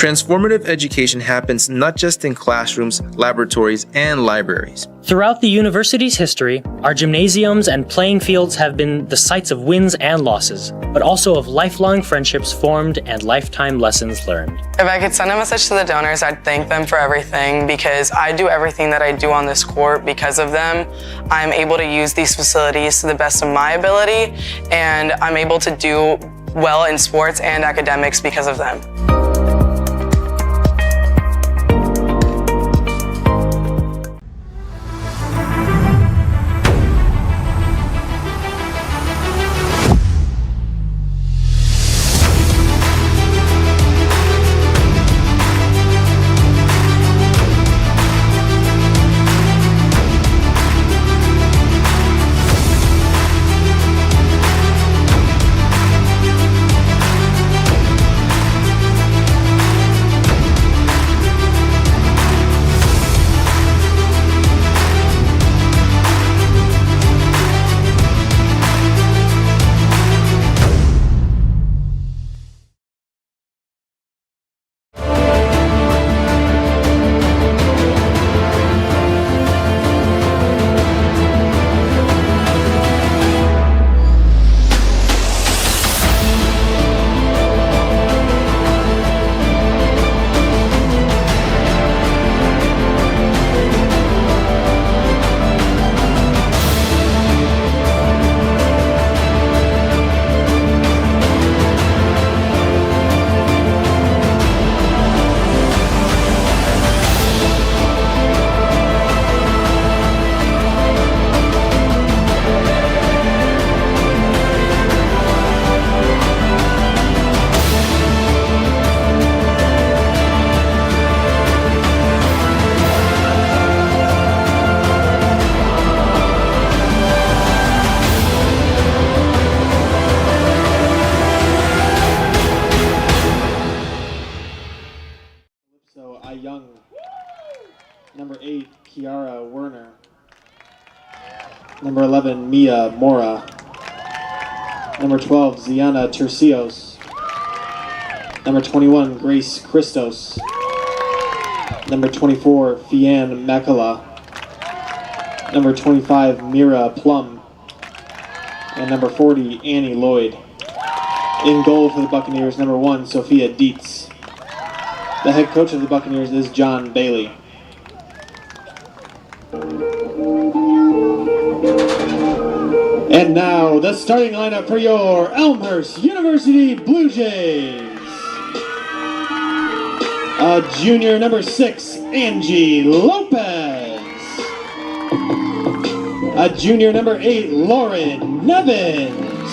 Transformative education happens not just in classrooms, laboratories, and libraries. Throughout the university's history, our gymnasiums and playing fields have been the sites of wins and losses, but also of lifelong friendships formed and lifetime lessons learned. If I could send a message to the donors, I'd thank them for everything, because I do everything that I do on this court because of them. I'm able to use these facilities to the best of my ability, and I'm able to do well in sports and academics because of them. Number 8, Kiara Werner. Number 11, Mia Mora. Number 12, Ziana Tercios. Number 21, Grace Christos. Number 24, Fianne Makala. Number 25, Mira Plum. And number 40, Annie Lloyd. In goal for the Buccaneers, number 1, Sophia Dietz. The head coach of the Buccaneers is John Bailey. And now, the starting lineup for your Elmhurst University Blue Jays. A junior, number 6, Angie Lopez. A junior, number 8, Lauren Nevins.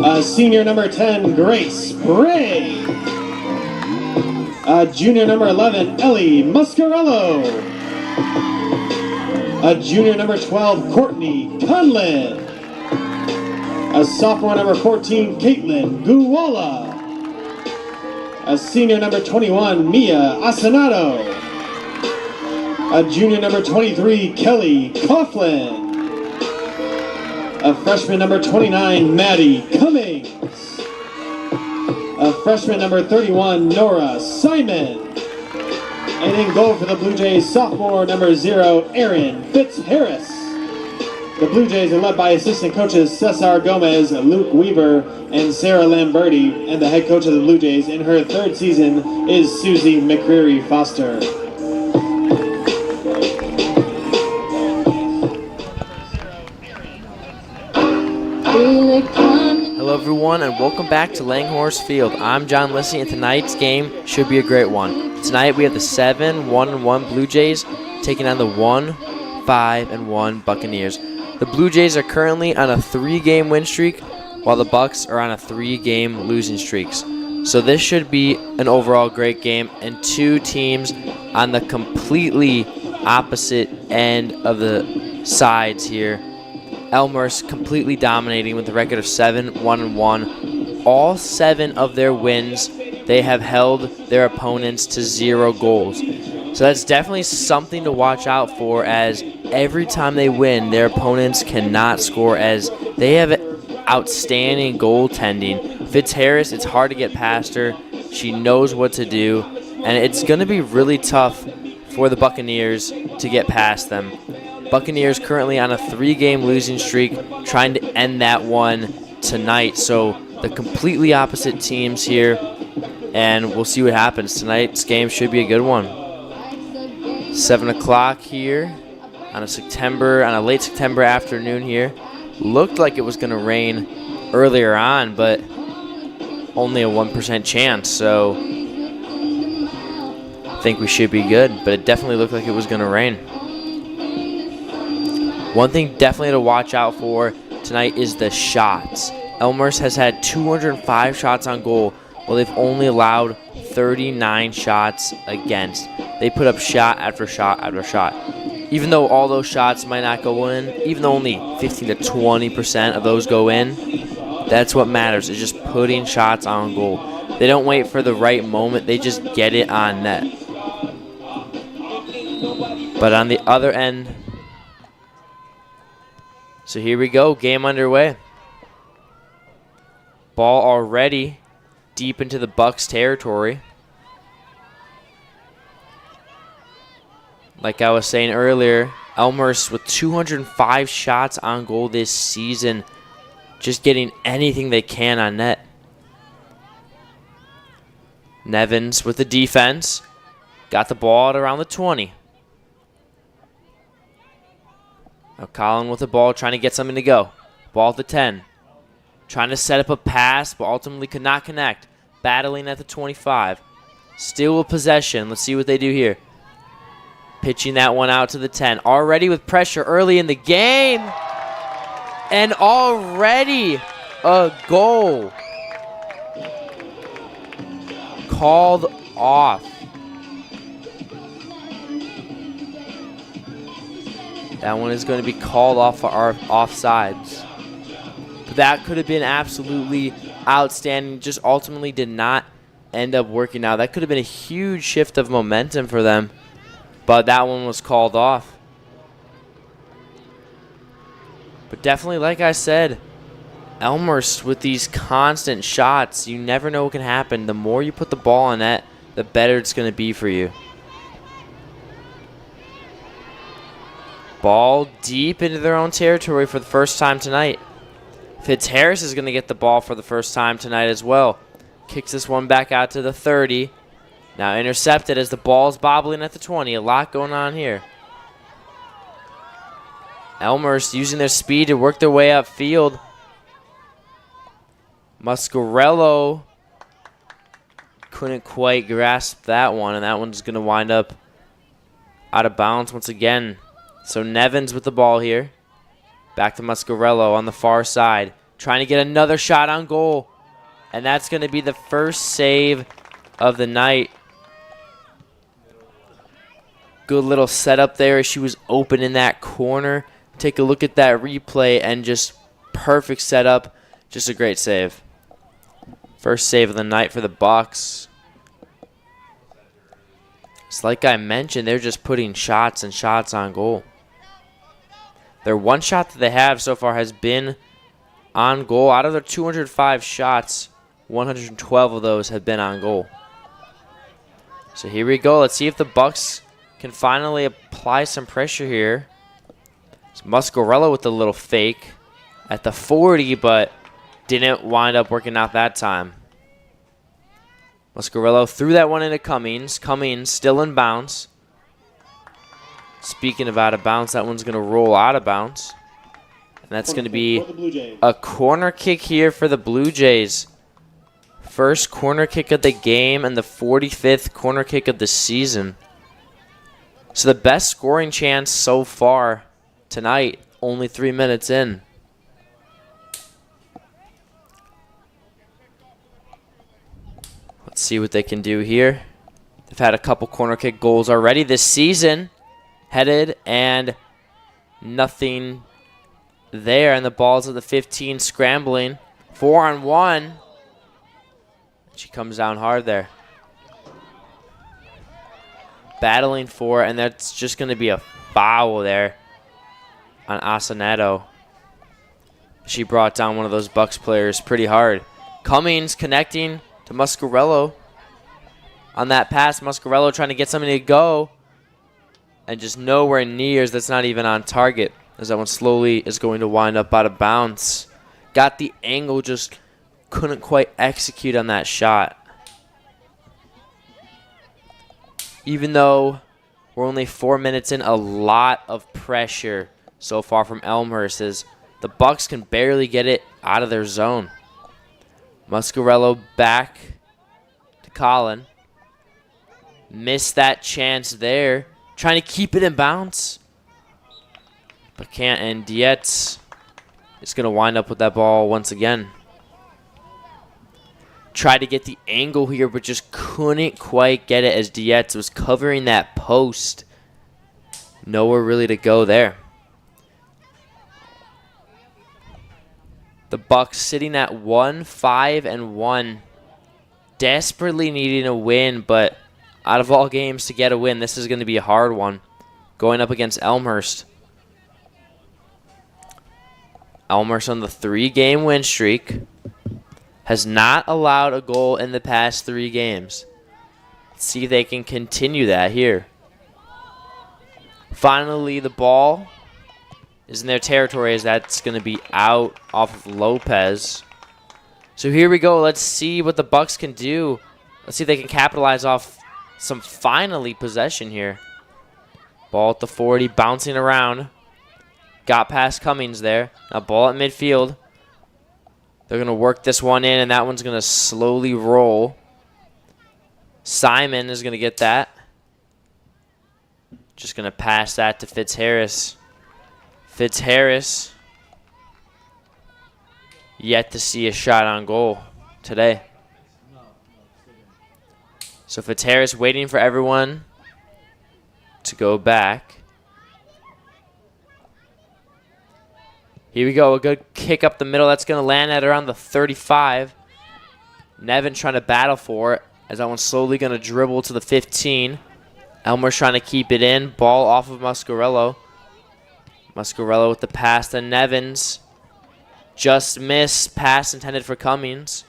A senior, number 10, Grace Bray. A junior, number 11, Ellie Muscarello. A junior, number 12, Courtney Conlin. A sophomore, number 14, Caitlin Guwala. A senior, number 21, Mia Asanato. A junior, number 23, Kelly Coughlin. A freshman, number 29, Maddie Cummings. A freshman, number 31, Nora Simon. And in goal for the Blue Jays, sophomore, number 0, Erin Fitzharris. The Blue Jays are led by assistant coaches Cesar Gomez, Luke Weaver, and Sarah Lamberti. And the head coach of the Blue Jays in her 3rd season is Susie McCreary Foster. Hello everyone and welcome back to Langhorse Field. I'm John Lissy and tonight's game should be a great one. Tonight we have the 7-1-1 Blue Jays taking on the 1-5-1 Buccaneers. The Blue Jays are currently on a 3-game win streak while the Bucks are on a 3-game losing streaks. So this should be an overall great game, and two teams on the completely opposite end of the sides here. Elmhurst completely dominating with a record of 7-1-1. All 7 of their wins, they have held their opponents to 0 goals. So that's definitely something to watch out for, as every time they win, their opponents cannot score, as they have outstanding goaltending. Fitzharris, it's hard to get past her. She knows what to do, and it's going to be really tough for the Buccaneers to get past them. Buccaneers currently on a 3-game losing streak, trying to end that one tonight. So the completely opposite teams here, and we'll see what happens. Tonight's game should be a good one. 7 o'clock here on a late September afternoon here. Looked like it was going to rain earlier on, but only a 1% chance, so I think we should be good, but it definitely looked like it was going to rain. One thing definitely to watch out for tonight is the shots. Elmhurst has had 205 shots on goal, while they've only allowed 39 shots against. They put up shot after shot after shot. Even though all those shots might not go in, even though only 15 to 20% of those go in, that's what matters, is just putting shots on goal. They don't wait for the right moment, they just get it on net. But on the other end, so here we go, game underway. Ball already deep into the Bucks territory. Like I was saying earlier, Elmhurst with 205 shots on goal this season, just getting anything they can on net. Nevins with the defense, got the ball at around the 20. Now Colin with the ball, trying to get something to go. Ball at the 10. Trying to set up a pass, but ultimately could not connect. Battling at the 25. Still with possession. Let's see what they do here. Pitching that one out to the 10. Already with pressure early in the game. And already a goal. Called off. That one is going to be called off for our offsides. But that could have been absolutely outstanding. Just ultimately did not end up working out. That could have been a huge shift of momentum for them. But that one was called off. But definitely, like I said, Elmhurst with these constant shots, you never know what can happen. The more you put the ball on net, the better it's going to be for you. Ball deep into their own territory for the first time tonight. Fitzharris is going to get the ball for the first time tonight as well. Kicks this one back out to the 30. Now intercepted as the ball's bobbling at the 20. A lot going on here. Elmhurst using their speed to work their way upfield. Muscarello couldn't quite grasp that one, and that one's going to wind up out of bounds once again. So Nevins with the ball here. Back to Muscarello on the far side. Trying to get another shot on goal. And that's going to be the first save of the night. Good little setup there as she was open in that corner. Take a look at that replay and just perfect setup. Just a great save. First save of the night for the Bucks. It's like I mentioned, they're just putting shots and shots on goal. Their one shot that they have so far has been on goal. Out of their 205 shots, 112 of those have been on goal. So here we go. Let's see if the Bucks can finally apply some pressure here. It's Muscarello with the little fake at the 40, but didn't wind up working out that time. Muscarello threw that one into Cummings. Cummings still in bounds. Speaking of out of bounds, that one's going to roll out of bounds. And that's going to be a corner kick here for the Blue Jays. First corner kick of the game and the 45th corner kick of the season. So the best scoring chance so far tonight, only 3 minutes in. Let's see what they can do here. They've had a couple corner kick goals already this season. Headed and nothing there. And the ball's at the 15 scrambling. 4-on-1. She comes down hard there. Battling for it, and that's just going to be a foul there on Asaneto. She brought down one of those Bucks players pretty hard. Cummings connecting to Muscarello. on that pass. Muscarello trying to get something to go. And just nowhere near, as that's not even on target. As that one slowly is going to wind up out of bounds. Got the angle, just couldn't quite execute on that shot. Even though we're only 4 minutes in, a lot of pressure so far from Elmhurst as the Bucks can barely get it out of their zone. Muscarello back to Colin. Missed that chance there. Trying to keep it in bounds. But can't, and Dietz is going to wind up with that ball once again. Tried to get the angle here, but just couldn't quite get it as Dietz was covering that post. Nowhere really to go there. The Bucks sitting at 1-5-1. Desperately needing a win, but out of all games to get a win, this is going to be a hard one. Going up against Elmhurst. Elmhurst on the 3-game win streak. Has not allowed a goal in the past 3 games. Let's see if they can continue that here. Finally, the ball is in their territory as that's going to be out off of Lopez. So here we go. Let's see what the Bucks can do. Let's see if they can capitalize off some finally possession here. Ball at the 40, bouncing around. Got past Cummings there. Now ball at midfield. They're going to work this one in, and that one's going to slowly roll. Simon is going to get that. Just going to pass that to Fitzharris. Fitzharris yet to see a shot on goal today. So Fitzharris waiting for everyone to go back. Here we go, a good kick up the middle. That's going to land at around the 35. Nevin trying to battle for it as that one's slowly going to dribble to the 15. Elmer's trying to keep it in. Ball off of Muscarello. Muscarello with the pass to Nevins. Just missed. Pass intended for Cummings.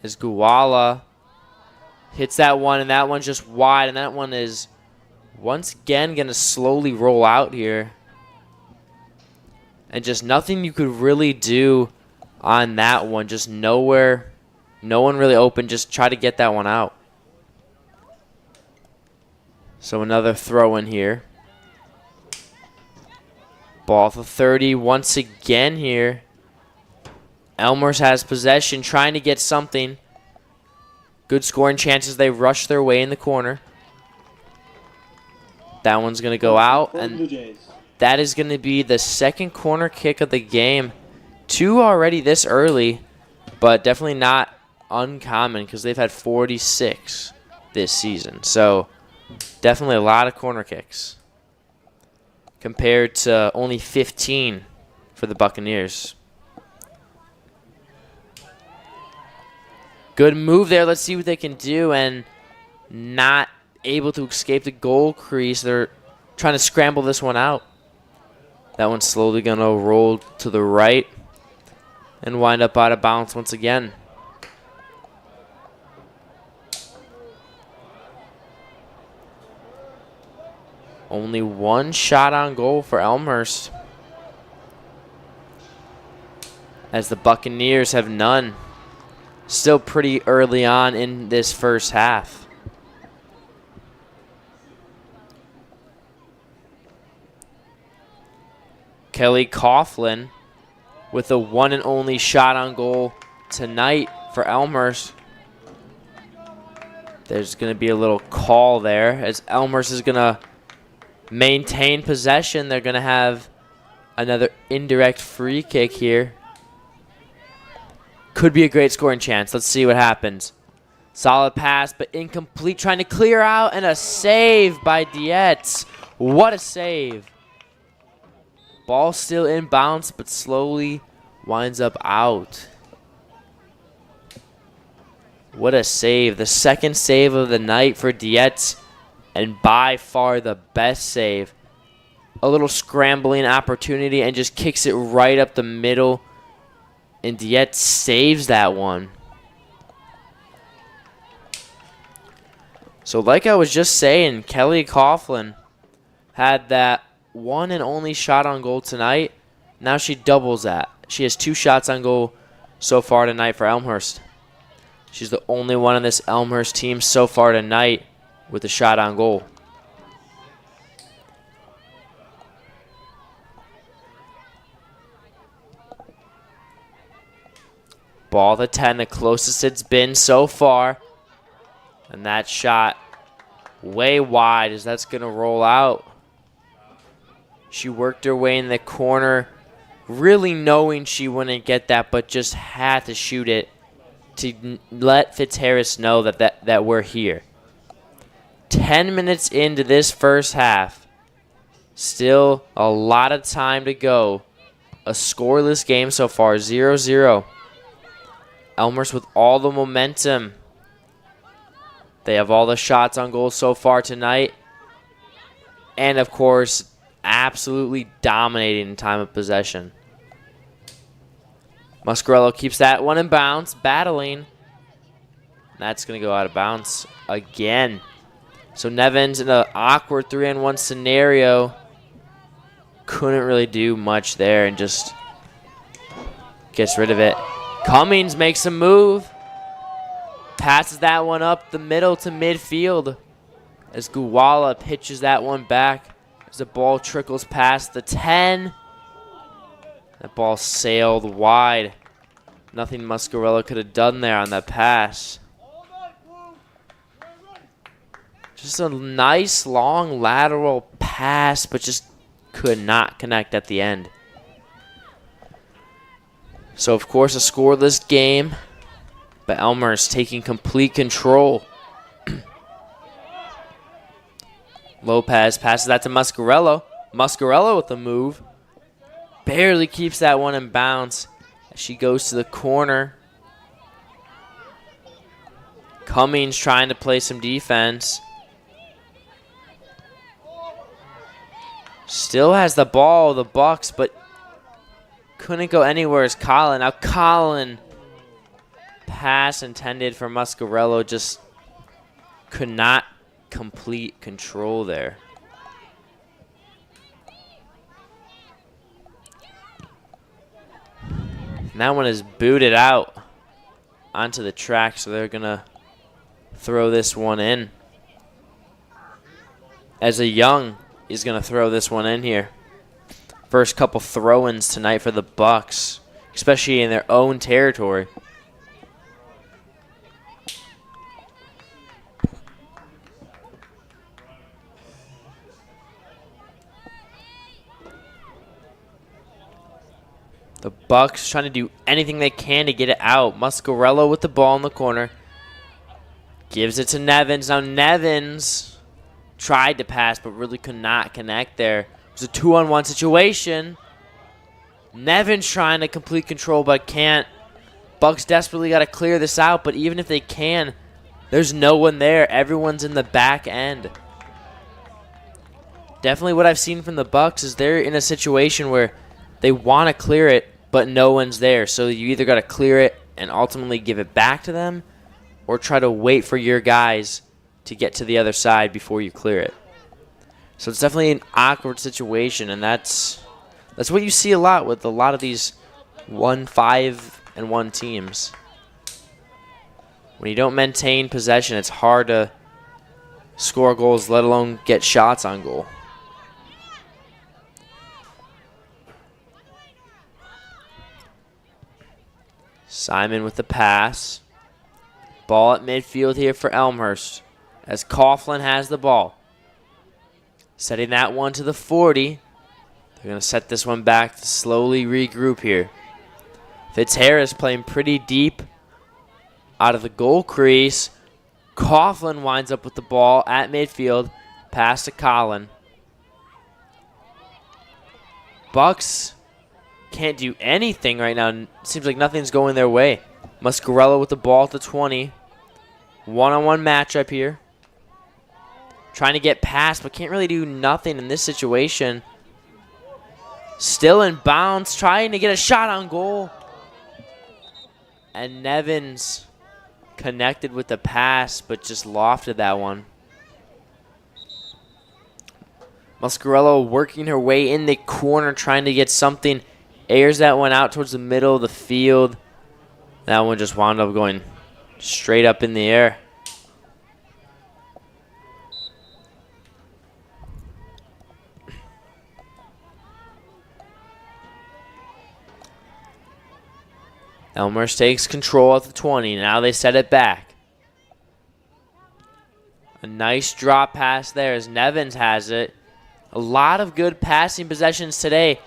As Guala hits that one, and that one's just wide, and that one is once again going to slowly roll out here. And just nothing you could really do on that one. Just nowhere. No one really open. Just try to get that one out. So another throw in here. Ball for 30 once again here. Elmhurst has possession, trying to get something. Good scoring chances. They rush their way in the corner. That one's going to go out. And that is going to be the second corner kick of the game. 2 already this early, but definitely not uncommon because they've had 46 this season. So definitely a lot of corner kicks compared to only 15 for the Buccaneers. Good move there. Let's see what they can do, and not able to escape the goal crease. They're trying to scramble this one out. That one's slowly going to roll to the right and wind up out of bounds once again. Only 1 shot on goal for Elmhurst, as the Buccaneers have none. Still pretty early on in this first half. Kelly Coughlin with the one and only shot on goal tonight for Elmhurst. There's going to be a little call there as Elmhurst is going to maintain possession. They're going to have another indirect free kick here. Could be a great scoring chance. Let's see what happens. Solid pass, but incomplete. Trying to clear out, and a save by Dietz. What a save. Ball still in bounds, but slowly winds up out. What a save. The second save of the night for Dietz, and by far the best save. A little scrambling opportunity and just kicks it right up the middle. And Dietz saves that one. So like I was just saying, Kelly Coughlin had that one and only shot on goal tonight. Now she doubles that. She has 2 shots on goal so far tonight for Elmhurst. She's the only one on this Elmhurst team so far tonight with a shot on goal. Ball to 10, the closest it's been so far. And that shot way wide as that's going to roll out. She worked her way in the corner, really knowing she wouldn't get that, but just had to shoot it to let Fitzharris know that we're here. 10 minutes into this first half. Still a lot of time to go. A scoreless game so far, 0-0. Elmhurst with all the momentum. They have all the shots on goal so far tonight. And, of course, absolutely dominating in time of possession. Muscarello keeps that one in bounds, battling. That's going to go out of bounds again. So Nevins in an awkward 3-on-1 scenario. Couldn't really do much there and just gets rid of it. Cummings makes a move. Passes that one up the middle to midfield as Guwala pitches that one back as the ball trickles past the 10. That ball sailed wide. Nothing Muscarello could have done there on that pass. Just a nice long lateral pass, but just could not connect at the end. So, of course, a scoreless game, but Elmhurst taking complete control. Lopez passes that to Muscarello. Muscarello with the move. Barely keeps that one in bounds as she goes to the corner. Cummings trying to play some defense. Still has the ball, the Bucks, but couldn't go anywhere as Colin. Now Colin, pass intended for Muscarello, just could not complete control there. And that one is booted out onto the track, so they're going to throw this one in. As a Young is going to throw this one in here. First couple throw-ins tonight for the Bucks, especially in their own territory. The Bucks trying to do anything they can to get it out. Muscarello with the ball in the corner. Gives it to Nevins. Now Nevins tried to pass but really could not connect there. It was a 2-on-1 situation. Nevins trying to complete control but can't. Bucks desperately got to clear this out, but even if they can, there's no one there. Everyone's in the back end. Definitely what I've seen from the Bucks is they're in a situation where they want to clear it, but no one's there. So you either got to clear it and ultimately give it back to them, or try to wait for your guys to get to the other side before you clear it. So it's definitely an awkward situation, and that's what you see a lot with a lot of these 1-5-1 teams. When you don't maintain possession, it's hard to score goals, let alone get shots on goal. Simon with the pass. Ball at midfield here for Elmhurst as Coughlin has the ball. Setting that one to the 40. They're going to set this one back to slowly regroup here. Fitzharris playing pretty deep out of the goal crease. Coughlin winds up with the ball at midfield. Pass to Colin. Bucks can't do anything right now. Seems like nothing's going their way. Muscarello with the ball at the 20. One-on-one matchup here. Trying to get past, but can't really do nothing in this situation. Still in bounds, trying to get a shot on goal. And Nevins connected with the pass, but just lofted that one. Muscarello working her way in the corner, trying to get something. Airs that one out towards the middle of the field. That one just wound up going straight up in the air. Elmhurst takes control at the 20. Now they set it back. A nice drop pass there as Nevins has it. A lot of good passing possessions today.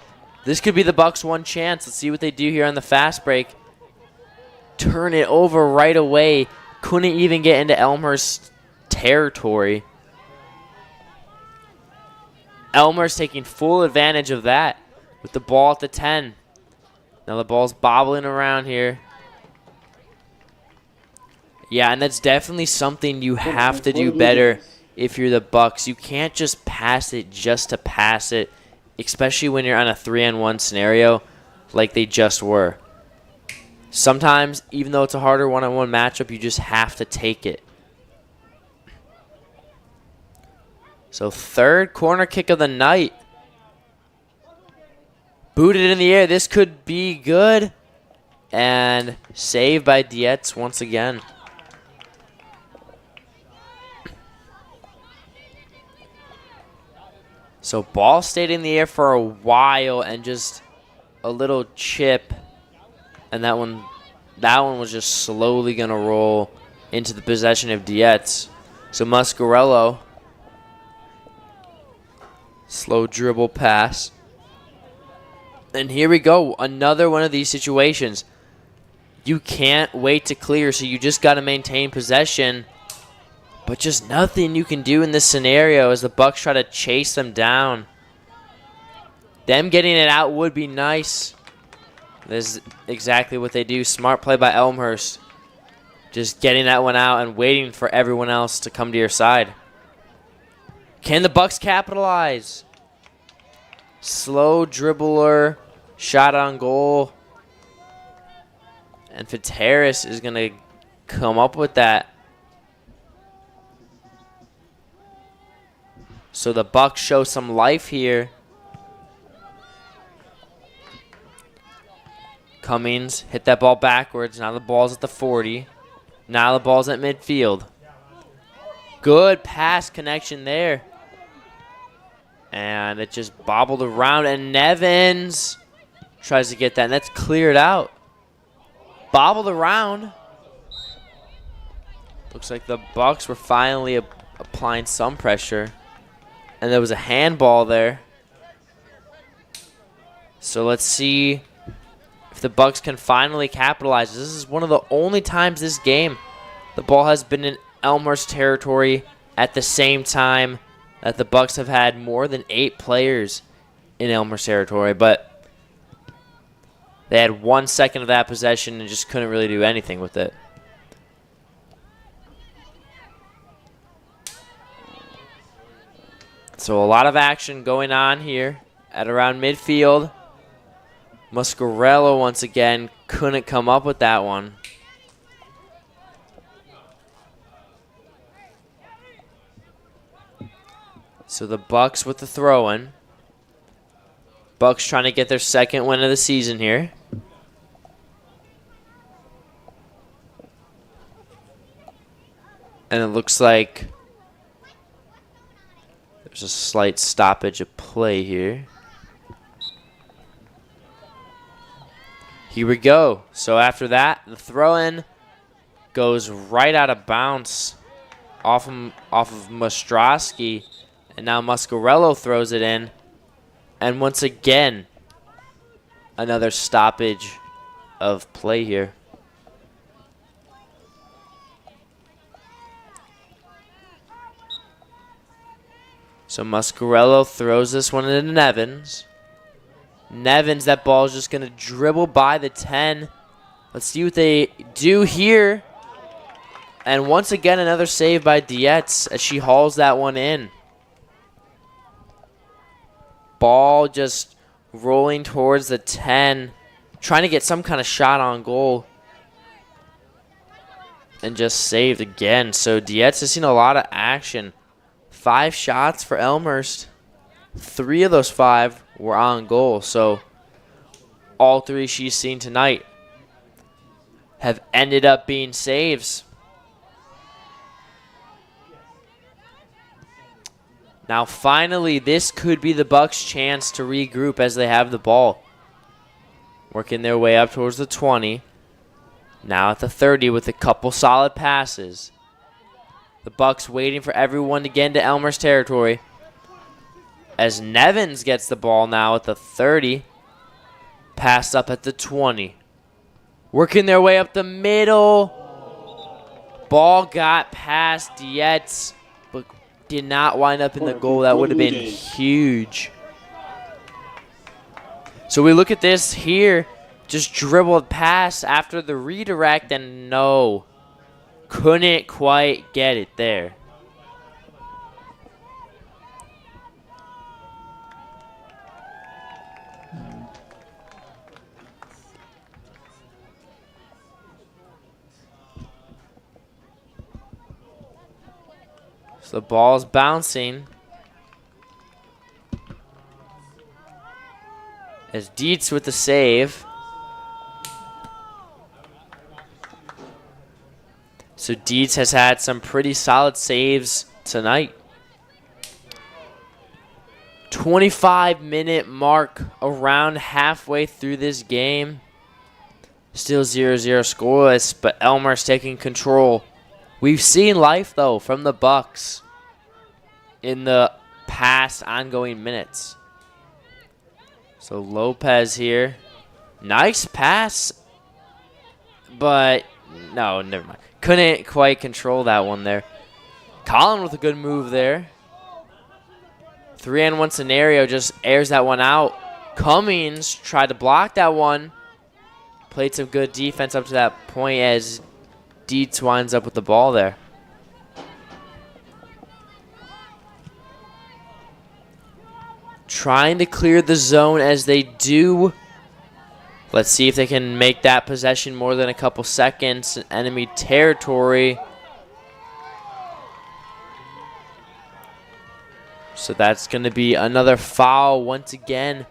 This could be the Bucks' one chance. Let's see what they do here on the fast break. Turn it over right away. Couldn't even get into Elmhurst territory. Elmhurst taking full advantage of that with the ball at the 10. Now the ball's bobbling around here. Yeah, and that's definitely something you have to do better if you're the Bucks. You can't just pass it just to pass it, especially when you're on a 3-on-1 scenario like they just were. Sometimes, even though it's a harder one-on-one matchup, you just have to take it. So third corner kick of the night. Booted in the air. This could be good. And saved by Dietz once again. So ball stayed in the air for a while and just a little chip. And that one was just slowly going to roll into the possession of Dietz. So Muscarello. Slow dribble pass. And here we go. Another one of these situations. You can't wait to clear, so you just got to maintain possession. But just nothing you can do in this scenario as the Bucks try to chase them down. Them getting it out would be nice. This is exactly what they do. Smart play by Elmhurst. Just getting that one out and waiting for everyone else to come to your side. Can the Bucks capitalize? Slow dribbler, shot on goal. And Fitzharris is going to come up with that. So the Bucks show some life here. Cummings hit that ball backwards. Now the ball's at the 40. Now the ball's at midfield. Good pass connection there. And it just bobbled around. And Nevins tries to get that. And that's cleared out. Bobbled around. Looks like the Bucks were finally applying some pressure. And there was a handball there. So let's see if the Bucks can finally capitalize. This is one of the only times this game the ball has been in Elmhurst territory at the same time that the Bucks have had more than 8 players in Elmhurst territory. But they had 1 second of that possession and just couldn't really do anything with it. So a lot of action going on here at around midfield. Muscarello once again couldn't come up with that one. So the Bucks with the throw-in. Bucks trying to get their second win of the season here. And it looks like there's a slight stoppage of play here. Here we go. So after that, the throw-in goes right out of bounds off of Mostrowski. And now Muscarello throws it in. And once again, another stoppage of play here. So Muscarello throws this one into Nevins. Nevins, that ball is just going to dribble by the 10. Let's see what they do here. And once again, another save by Dietz as she hauls that one in. Ball just rolling towards the 10. Trying to get some kind of shot on goal. And just saved again. So Dietz has seen a lot of action. 5 shots for Elmhurst. 3 of those 5 were on goal. So all 3 she's seen tonight have ended up being saves. Now finally, this could be the Bucks' chance to regroup as they have the ball. Working their way up towards the 20. Now at the 30 with a couple solid passes. The Bucks waiting for everyone to get into Elmhurst territory. As Nevins gets the ball now at the 30. Pass up at the 20. Working their way up the middle. Ball got past Dietz, but did not wind up in the goal. That would have been huge. So we look at this here. Just dribbled past after the redirect, and no. Couldn't quite get it there. So the ball's bouncing. As Dietz with the save. So Dietz has had some pretty solid saves tonight. 25-minute mark around halfway through this game. Still 0-0 scoreless, but Elmhurst taking control. We've seen life, though, from the Bucks in the past ongoing minutes. So Lopez here. Nice pass, but no, never mind. Couldn't quite control that one there. Collin with a good move there. 3-on-1 scenario, just airs that one out. Cummings tried to block that one. Played some good defense up to that point as Dietz winds up with the ball there. Trying to clear the zone as they do. Let's see if they can make that possession more than a couple seconds in enemy territory. So that's going to be another foul once again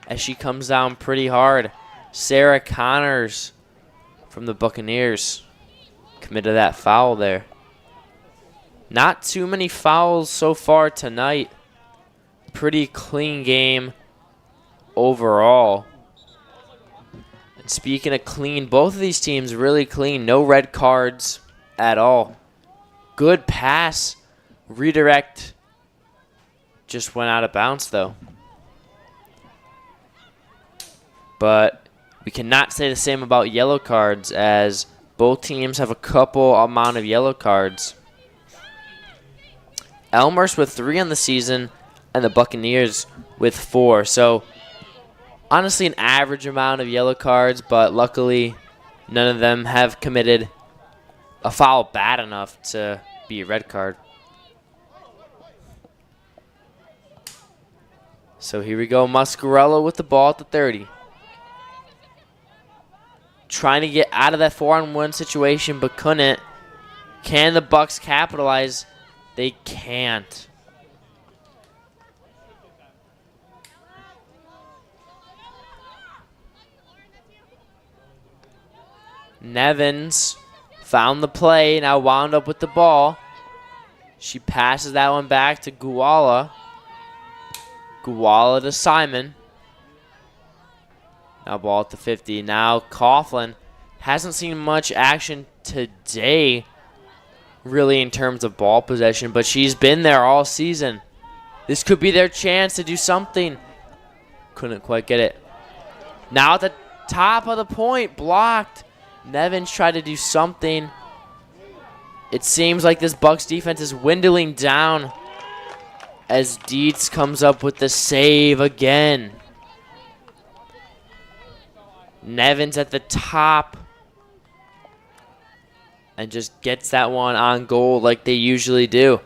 as she comes down pretty hard. Sarah Connors from the Buccaneers committed that foul there. Not too many fouls so far tonight. Pretty clean game overall. And speaking of clean, both of these teams really clean. No red cards at all. Good pass. Redirect just went out of bounds though. But we cannot say the same about yellow cards as both teams have a couple amount of yellow cards. Elmhurst with 3 on the season and the Buccaneers with 4. So honestly an average amount of yellow cards, but luckily none of them have committed a foul bad enough to be a red card. So here we go, Muscarello with the ball at the 30. Trying to get out of that 4-on-1 situation, but couldn't. Can the Bucks capitalize? They can't. Nevins found the play, now wound up with the ball. She passes that one back to Guala. Guala to Simon. Now ball at the 50. Now Coughlin hasn't seen much action today, really, in terms of ball possession, but she's been there all season. This could be their chance to do something. Couldn't quite get it. Now at the top of the point, blocked. Nevins tried to do something. It seems like this Bucks defense is dwindling down as Dietz comes up with the save again. Nevins at the top and just gets that one on goal like they usually do.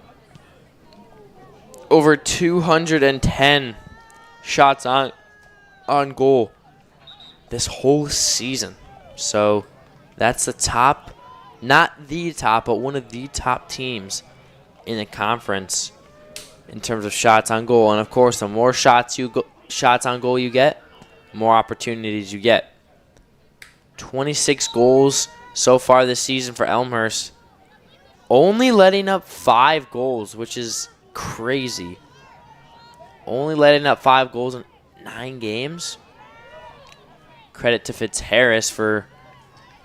Over 210 shots on goal this whole season. So that's the top, not the top, but one of the top teams in the conference in terms of shots on goal. And of course, the more shots on goal you get, the more opportunities you get. 26 goals so far this season for Elmhurst. Only letting up 5 goals, which is crazy. Only letting up 5 goals in 9 games. Credit to Fitzharris for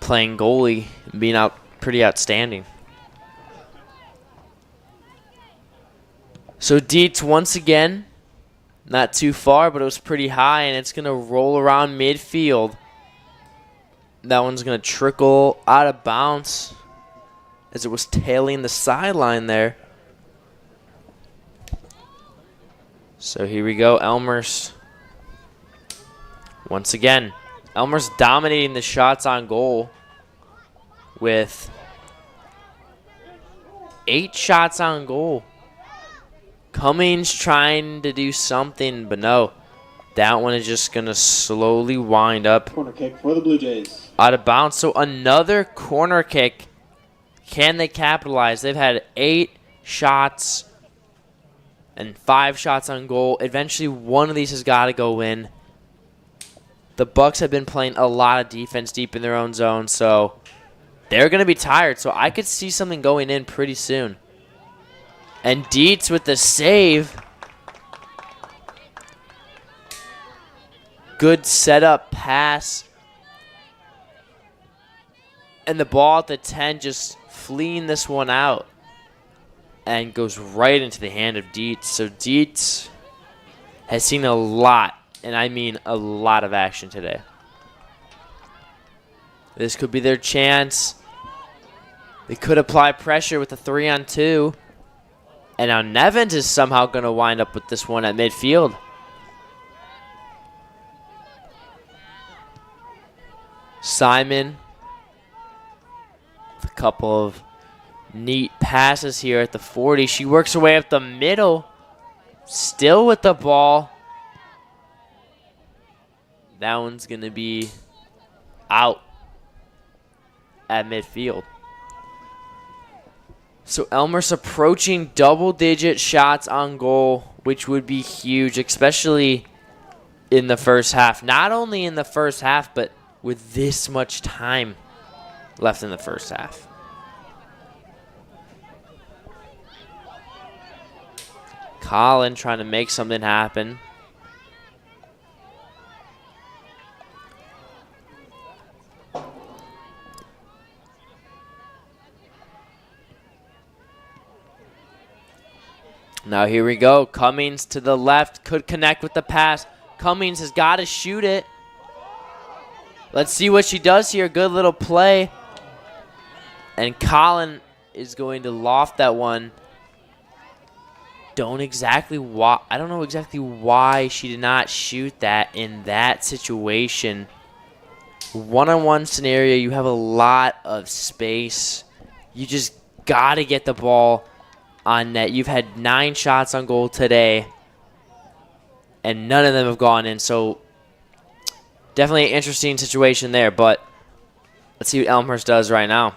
playing goalie and being pretty outstanding. So Dietz once again, not too far, but it was pretty high, and it's going to roll around midfield. That one's going to trickle out of bounds as it was tailing the sideline there. So here we go, Elmhurst. Once again, Elmhurst dominating the shots on goal with 8 shots on goal. Cummings trying to do something, but no. That one is just going to slowly wind up. Corner kick for the Blue Jays. Out of bounds. So another corner kick. Can they capitalize? They've had 8 shots and 5 shots on goal. Eventually, one of these has got to go in. The Bucks have been playing a lot of defense deep in their own zone, so they're going to be tired. So I could see something going in pretty soon. And Dietz with the save. Good setup pass. And the ball at the 10 just fleeing this one out. And goes right into the hand of Dietz. So Dietz has seen a lot, and I mean a lot of action today. This could be their chance. They could apply pressure with a 3-on-2. And now Nevins is somehow going to wind up with this one at midfield. Simon with a couple of neat passes here at the 40. She works her way up the middle. Still with the ball. That one's going to be out at midfield. So Elmhurst approaching double-digit shots on goal, which would be huge, especially in the first half. Not only in the first half, but with this much time left in the first half. Colin trying to make something happen. Now here we go. Cummings to the left. Could connect with the pass. Cummings has got to shoot it. Let's see what she does here. Good little play. And Colin is going to loft that one. I don't know exactly why she did not shoot that in that situation. One-on-one scenario, you have a lot of space. You just got to get the ball on net. You've had 9 shots on goal today, and none of them have gone in. So definitely an interesting situation there, but let's see what Elmhurst does right now.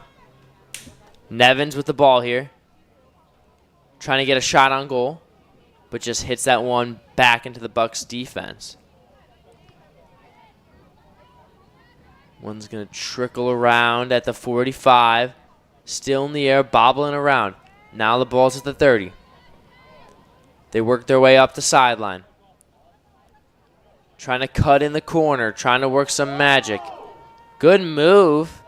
Nevins with the ball here. Trying to get a shot on goal, but just hits that one back into the Bucks defense. One's going to trickle around at the 45. Still in the air, bobbling around. Now the ball's at the 30. They work their way up the sideline. Trying to cut in the corner. Trying to work some magic. Good move.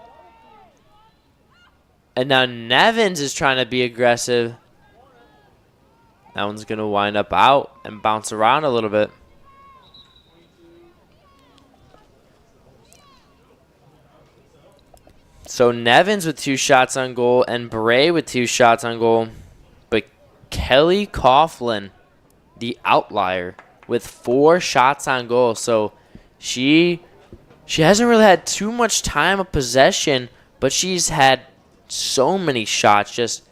And now Nevins is trying to be aggressive. That one's going to wind up out and bounce around a little bit. So Nevins with 2 shots on goal and Bray with 2 shots on goal. But Kelly Coughlin, the outlier, with 4 shots on goal. So she hasn't really had too much time of possession, but she's had so many shots, just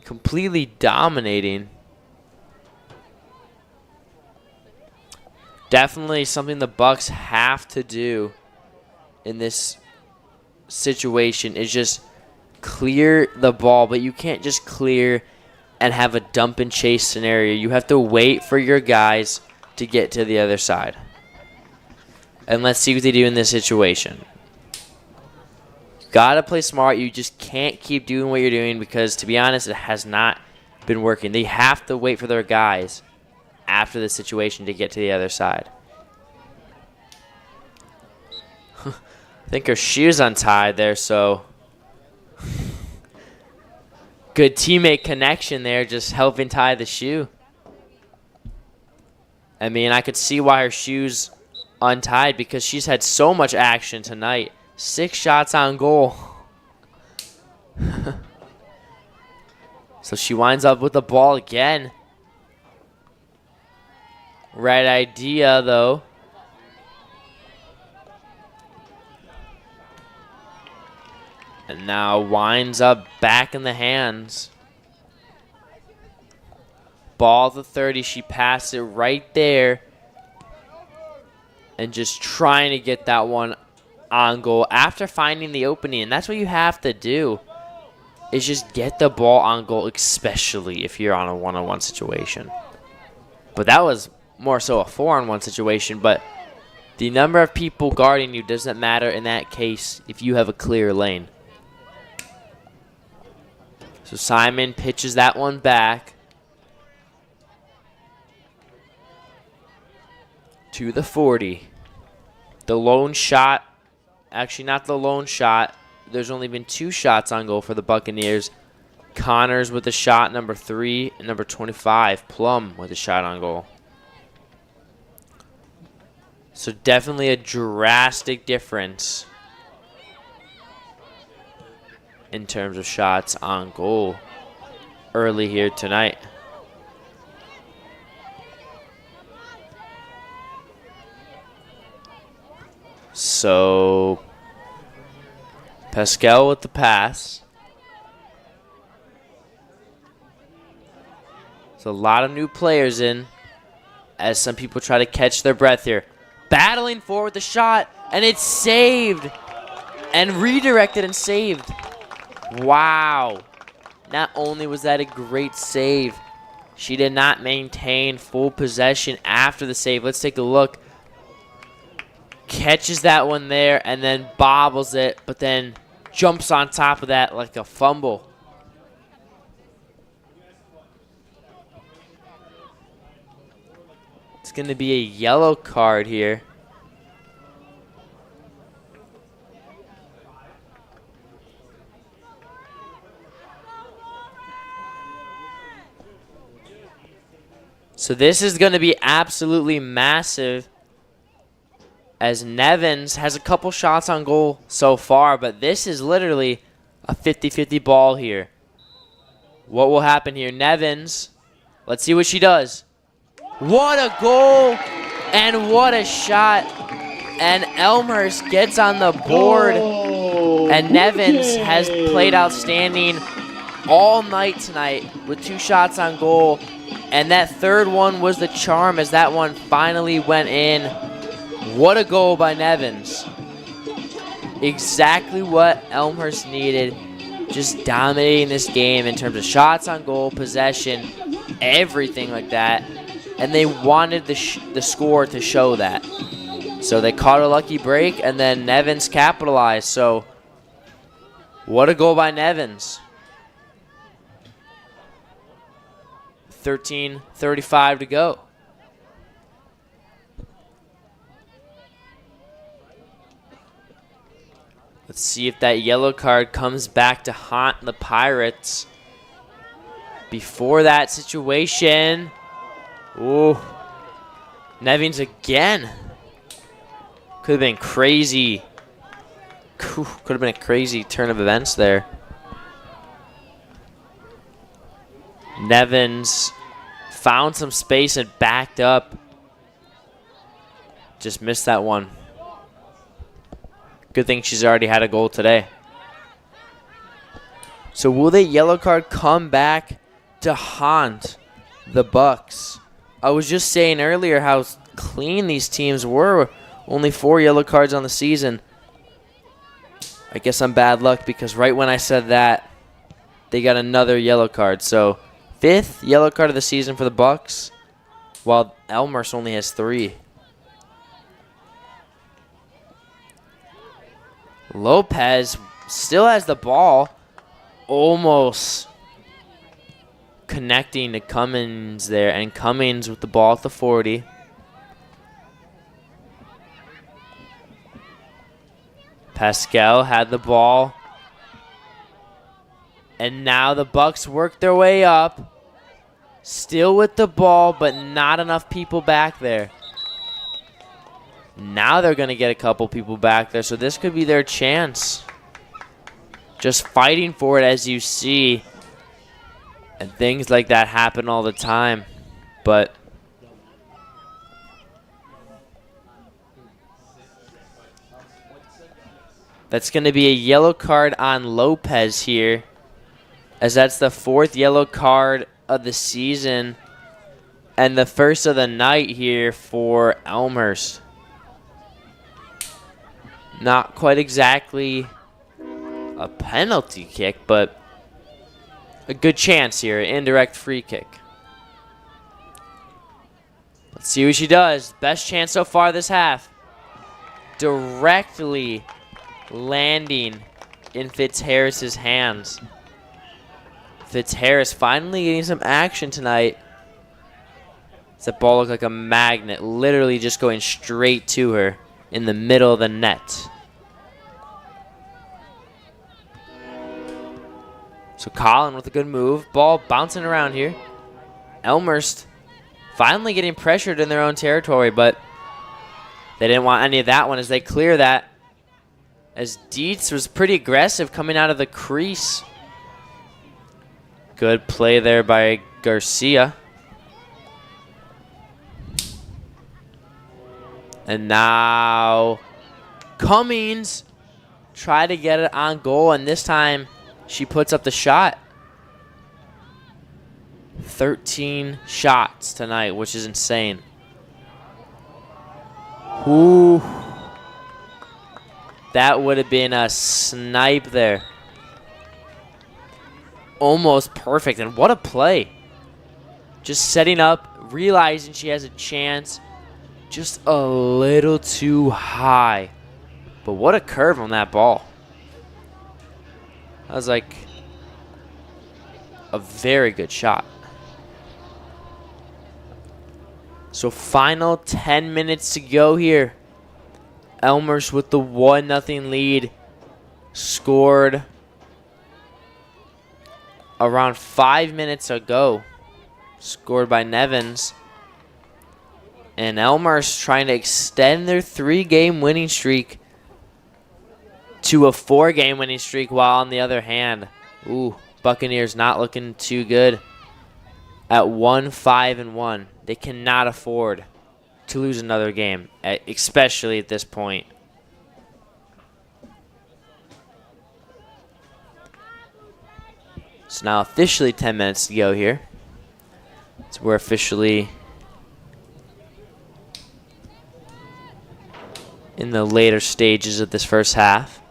completely dominating. Definitely something the Bucks have to do in this situation is just clear the ball, but you can't just clear and have a dump and chase scenario. You have to wait for your guys to get to the other side. And let's see what they do in this situation. Gotta play smart. You just can't keep doing what you're doing because, to be honest, it has not been working. They have to wait for their guys after the situation to get to the other side. I think her shoe's untied there, so good teammate connection there, just helping tie the shoe. I mean, I could see why her shoe's untied because she's had so much action tonight. 6 shots on goal. So she winds up with the ball again. Right idea, though. And now winds up back in the hands. Ball to 30. She passed it right there. And just trying to get that one on goal after finding the opening. And that's what you have to do, is just get the ball on goal, especially if you're on a one-on-one situation. But that was more so a 4-on-1 situation. But the number of people guarding you doesn't matter in that case if you have a clear lane. So Simon pitches that one back to the 40. The lone shot, actually not the lone shot. There's only been 2 shots on goal for the Buccaneers. Connors with a shot, number 3, and number 25, Plum, with a shot on goal. So definitely a drastic difference in terms of shots on goal early here tonight. So Pascal with the pass. So a lot of new players in as some people try to catch their breath here. Battling forward the shot, and it's saved and redirected and saved. Wow. Not only was that a great save, she did not maintain full possession after the save. Let's take a look. Catches that one there and then bobbles it, but then jumps on top of that like a fumble. It's going to be a yellow card here. So this is going to be absolutely massive, as Nevins has a couple shots on goal so far, but this is literally a 50-50 ball here. What will happen here? Nevins, let's see what she does. What a goal and what a shot. And Elmhurst gets on the board. And Nevins has played outstanding all night tonight with 2 shots on goal. And that third one was the charm as that one finally went in. What a goal by Nevins. Exactly what Elmhurst needed. Just dominating this game in terms of shots on goal, possession, everything like that. And they wanted the score to show that. So they caught a lucky break, and then Nevins capitalized. So what a goal by Nevins. 13:35 to go. Let's see if that yellow card comes back to haunt the Pirates. Before that situation. Ooh. Nevins again. Could have been crazy. Could have been a crazy turn of events there. Nevins found some space and backed up. Just missed that one. Good thing she's already had a goal today. So will the yellow card come back to haunt the Bucks? I was just saying earlier how clean these teams were. Only 4 yellow cards on the season. I guess I'm bad luck because right when I said that, they got another yellow card. So 5th yellow card of the season for the Bucks, while Elmhurst only has 3. Lopez still has the ball, almost connecting to Cummins there, and Cummins with the ball at the 40. Pascal had the ball, and now the Bucks work their way up, still with the ball, but not enough people back there. Now they're going to get a couple people back there, so this could be their chance. Just fighting for it, as you see. And things like that happen all the time. But that's going to be a yellow card on Lopez here, as that's the 4th yellow card of the season and the first of the night here for Elmhurst. Not quite exactly a penalty kick, but a good chance here, an indirect free kick. Let's see what she does. Best chance so far this half. Directly landing in Fitzharris's hands. Fitzharris finally getting some action tonight. That ball looked like a magnet, literally just going straight to her in the middle of the net. So Colin with a good move. Ball bouncing around here. Elmhurst finally getting pressured in their own territory, but they didn't want any of that one as they clear that. As Dietz was pretty aggressive coming out of the crease. Good play there by Garcia. And now Cummings try to get it on goal, and this time she puts up the shot. 13 shots tonight, which is insane. Ooh. That would have been a snipe there. Almost perfect, and what a play. Just setting up, realizing she has a chance. Just a little too high. But what a curve on that ball. That was like a very good shot. So final 10 minutes to go here. Elmhurst with the 1-0 lead. Scored around 5 minutes ago. Scored by Nevins. And Elmhurst trying to extend their 3-game winning streak to a 4-game winning streak, while on the other hand, Buccaneers not looking too good at 1-5-1. They cannot afford to lose another game, especially at this point. So now officially 10 minutes to go here. So we're officially in the later stages of this first half.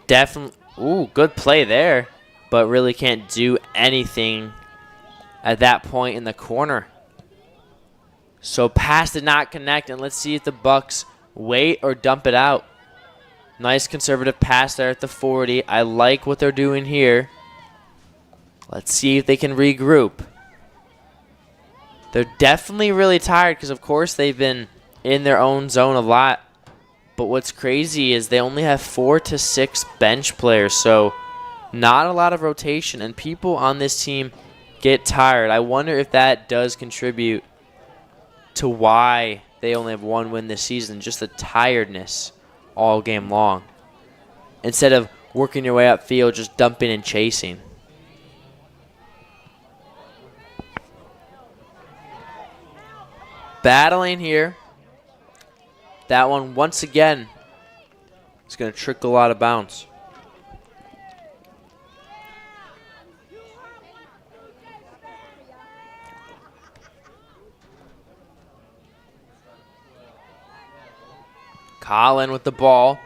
Definitely, good play there, but really can't do anything at that point in the corner. So pass did not connect, and let's see if the Bucks wait or dump it out. Nice conservative pass there at the 40. I like what they're doing here. Let's see if they can regroup. They're definitely really tired because, of course, they've been in their own zone a lot. But what's crazy is they only have 4 to 6 bench players, so not a lot of rotation, and people on this team get tired. I wonder if that does contribute to why they only have 1 win this season, just the tiredness all game long. Instead of working your way upfield, just dumping and chasing. Battling here. That one, once again, is going to trickle out of bounds. Colin with the ball.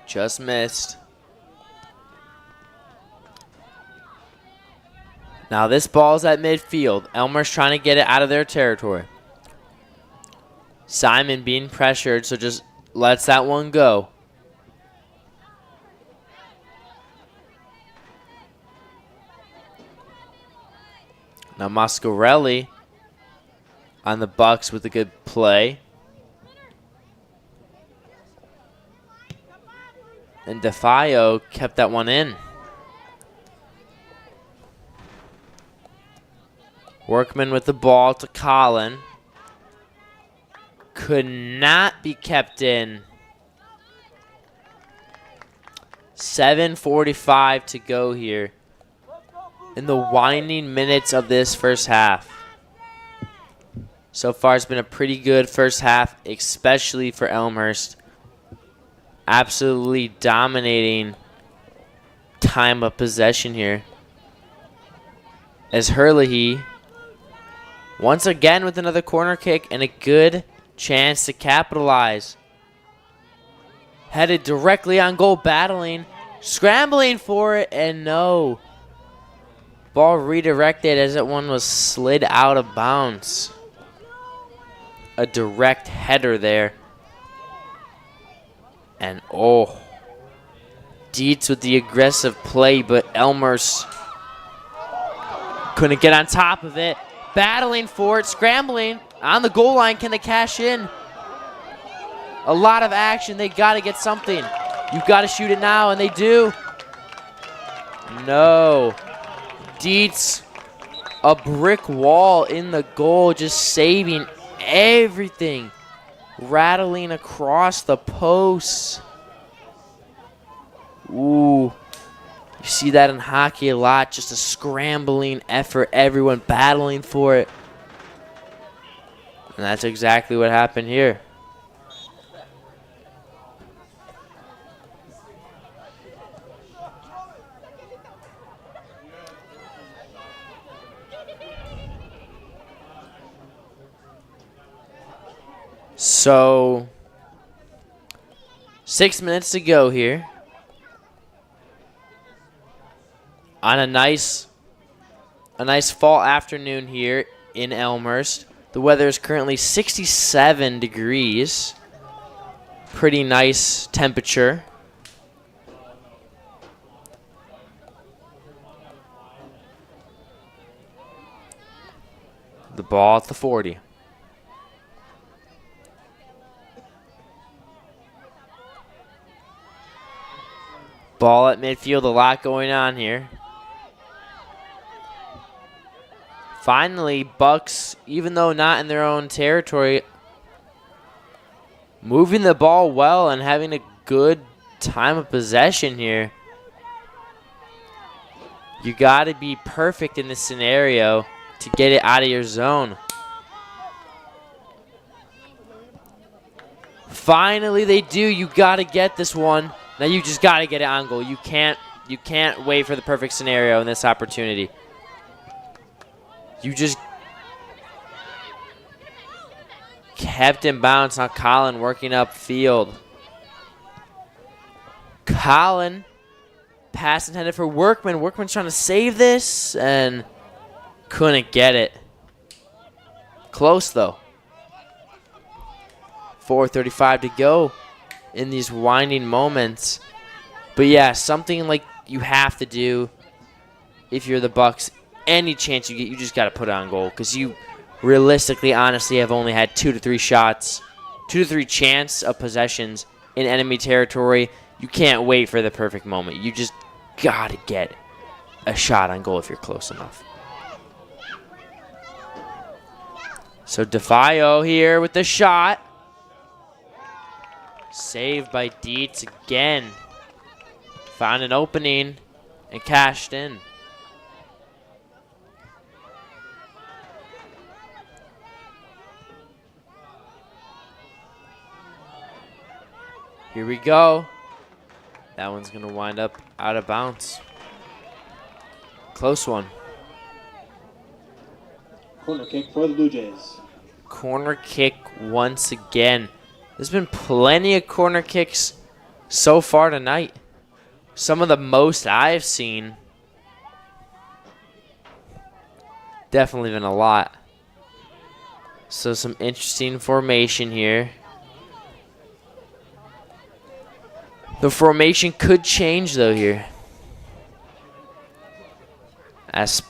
Just missed. Now this ball's at midfield. Elmhurst trying to get it out of their territory. Simon being pressured, so just lets that one go. Now Mascarelli on the Bucks with a good play. And DeFio kept that one in. Workman with the ball to Colin. Could not be kept in. 7:45 to go here in the winding minutes of this first half. So far, it's been a pretty good first half, especially for Elmhurst. Absolutely dominating time of possession here. As Herlihy, once again with another corner kick and a good chance to capitalize. Headed directly on goal, battling, scrambling for it, and no. Ball redirected as that one was slid out of bounds. A direct header there. And oh, Dietz with the aggressive play, but Elmhurst couldn't get on top of it. Battling for it, scrambling on the goal line. Can they cash in? A lot of action. They got to get something. You've got to shoot it now, and they do. No. Dietz, a brick wall in the goal, just saving everything. Rattling across the posts. Ooh. You see that in hockey a lot. Just a scrambling effort. Everyone battling for it. And that's exactly what happened here. So, 6 minutes to go here. On a nice fall afternoon here in Elmhurst. The weather is currently 67 degrees. Pretty nice temperature. The ball at the 40. Ball at midfield, a lot going on here. Finally, Bucks, even though not in their own territory, moving the ball well and having a good time of possession here. You got to be perfect in this scenario to get it out of your zone. Finally, they do. You got to get this one. Now you just got to get it on goal. You can't wait for the perfect scenario in this opportunity. You just kept in bounds. Now Colin working upfield. Colin, pass intended for Workman. Workman's trying to save this and couldn't get it. Close though. 4:35 to go in these winding moments. But yeah, something like you have to do if you're the Bucks. Any chance you get, you just got to put it on goal, because you realistically, honestly, have only had 2 to 3 shots, 2 to 3 chance of possessions in enemy territory. You can't wait for the perfect moment. You just got to get a shot on goal if you're close enough. So DeFio here with the shot. Saved by Dietz again. Found an opening and cashed in. Here we go. That one's going to wind up out of bounds. Close one. Corner kick for the Blue Jays. Corner kick once again. There's been plenty of corner kicks so far tonight. Some of the most I've seen. definitely been a lot. So some interesting formation here. The formation could change though here, as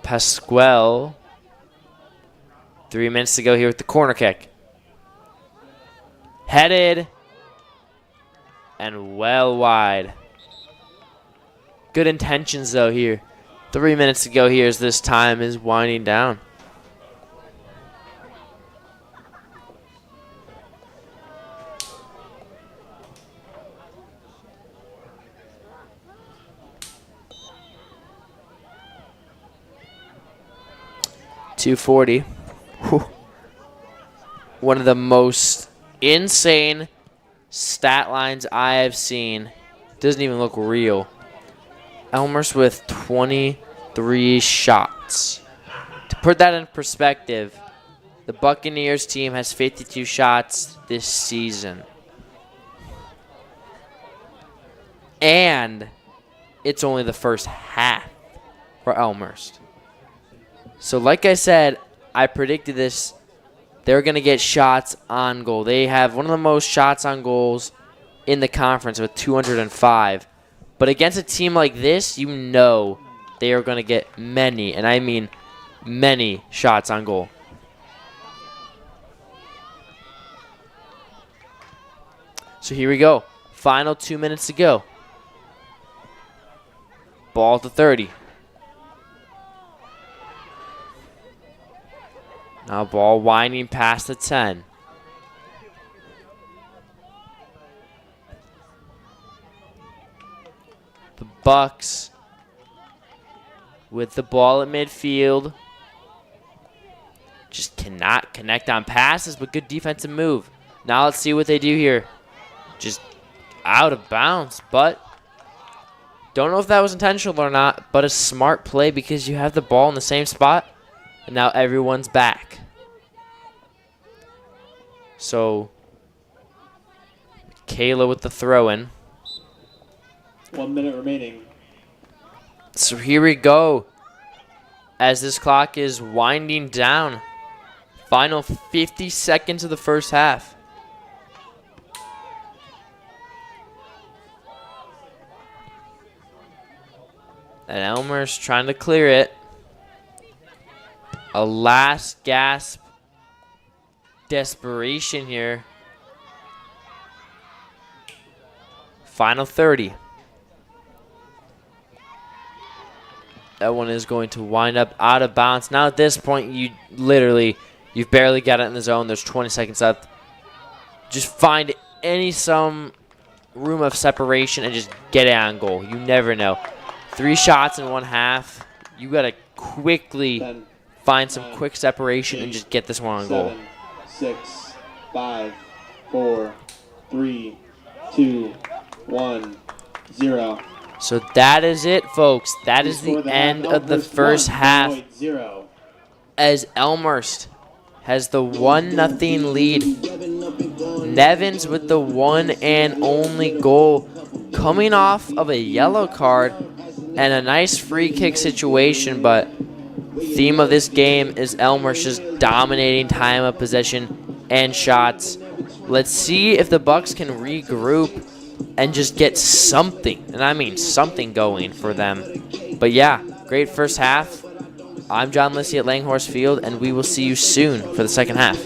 Pasquale, 3 minutes to go here with the corner kick. Headed and well wide. Good intentions though here. 3 minutes to go here as this time is winding down. .240. Whew. One of the most insane stat lines I have seen. Doesn't even look real. Elmhurst with 23 shots. To put that in perspective, the Buccaneers team has 52 shots this season. And it's only the first half for Elmhurst. So like I said, I predicted this. They're going to get shots on goal. They have one of the most shots on goals in the conference with 205. But against a team like this, you know they are going to get many, and I mean many, shots on goal. So here we go. Final 2 minutes to go. Ball to 30. Now ball winding past the 10. The Bucks with the ball at midfield. Just cannot connect on passes, but good defensive move. Now let's see what they do here. Just out of bounds, but don't know if that was intentional or not, but a smart play because you have the ball in the same spot, and now everyone's back. So, Kayla with the throw-in. 1 minute remaining. So here we go. As this clock is winding down. Final 50 seconds of the first half. And Elmhurst trying to clear it. A last gasp. Desperation here. Final 30. That one is going to wind up out of bounds. Now at this point, you've barely got it in the zone. There's 20 seconds left. Just find some room of separation and just get it on goal. You never know. 3 shots in 1 half. You got to quickly find some quick separation and just get this one on goal. 6, 5, 4, 3, 2, 1, 0. So that is it, folks. That is the end of the first half. As Elmhurst has the 1-0 lead. Nevins with the one and only goal, coming off of a yellow card and a nice free kick situation, but theme of this game is Elmhurst just dominating time of possession and shots. Let's see if the Bucks can regroup and just get something, and I mean something going for them. But yeah, great first half. I'm John Lissy at Langhorse Field, and we will see you soon for the second half.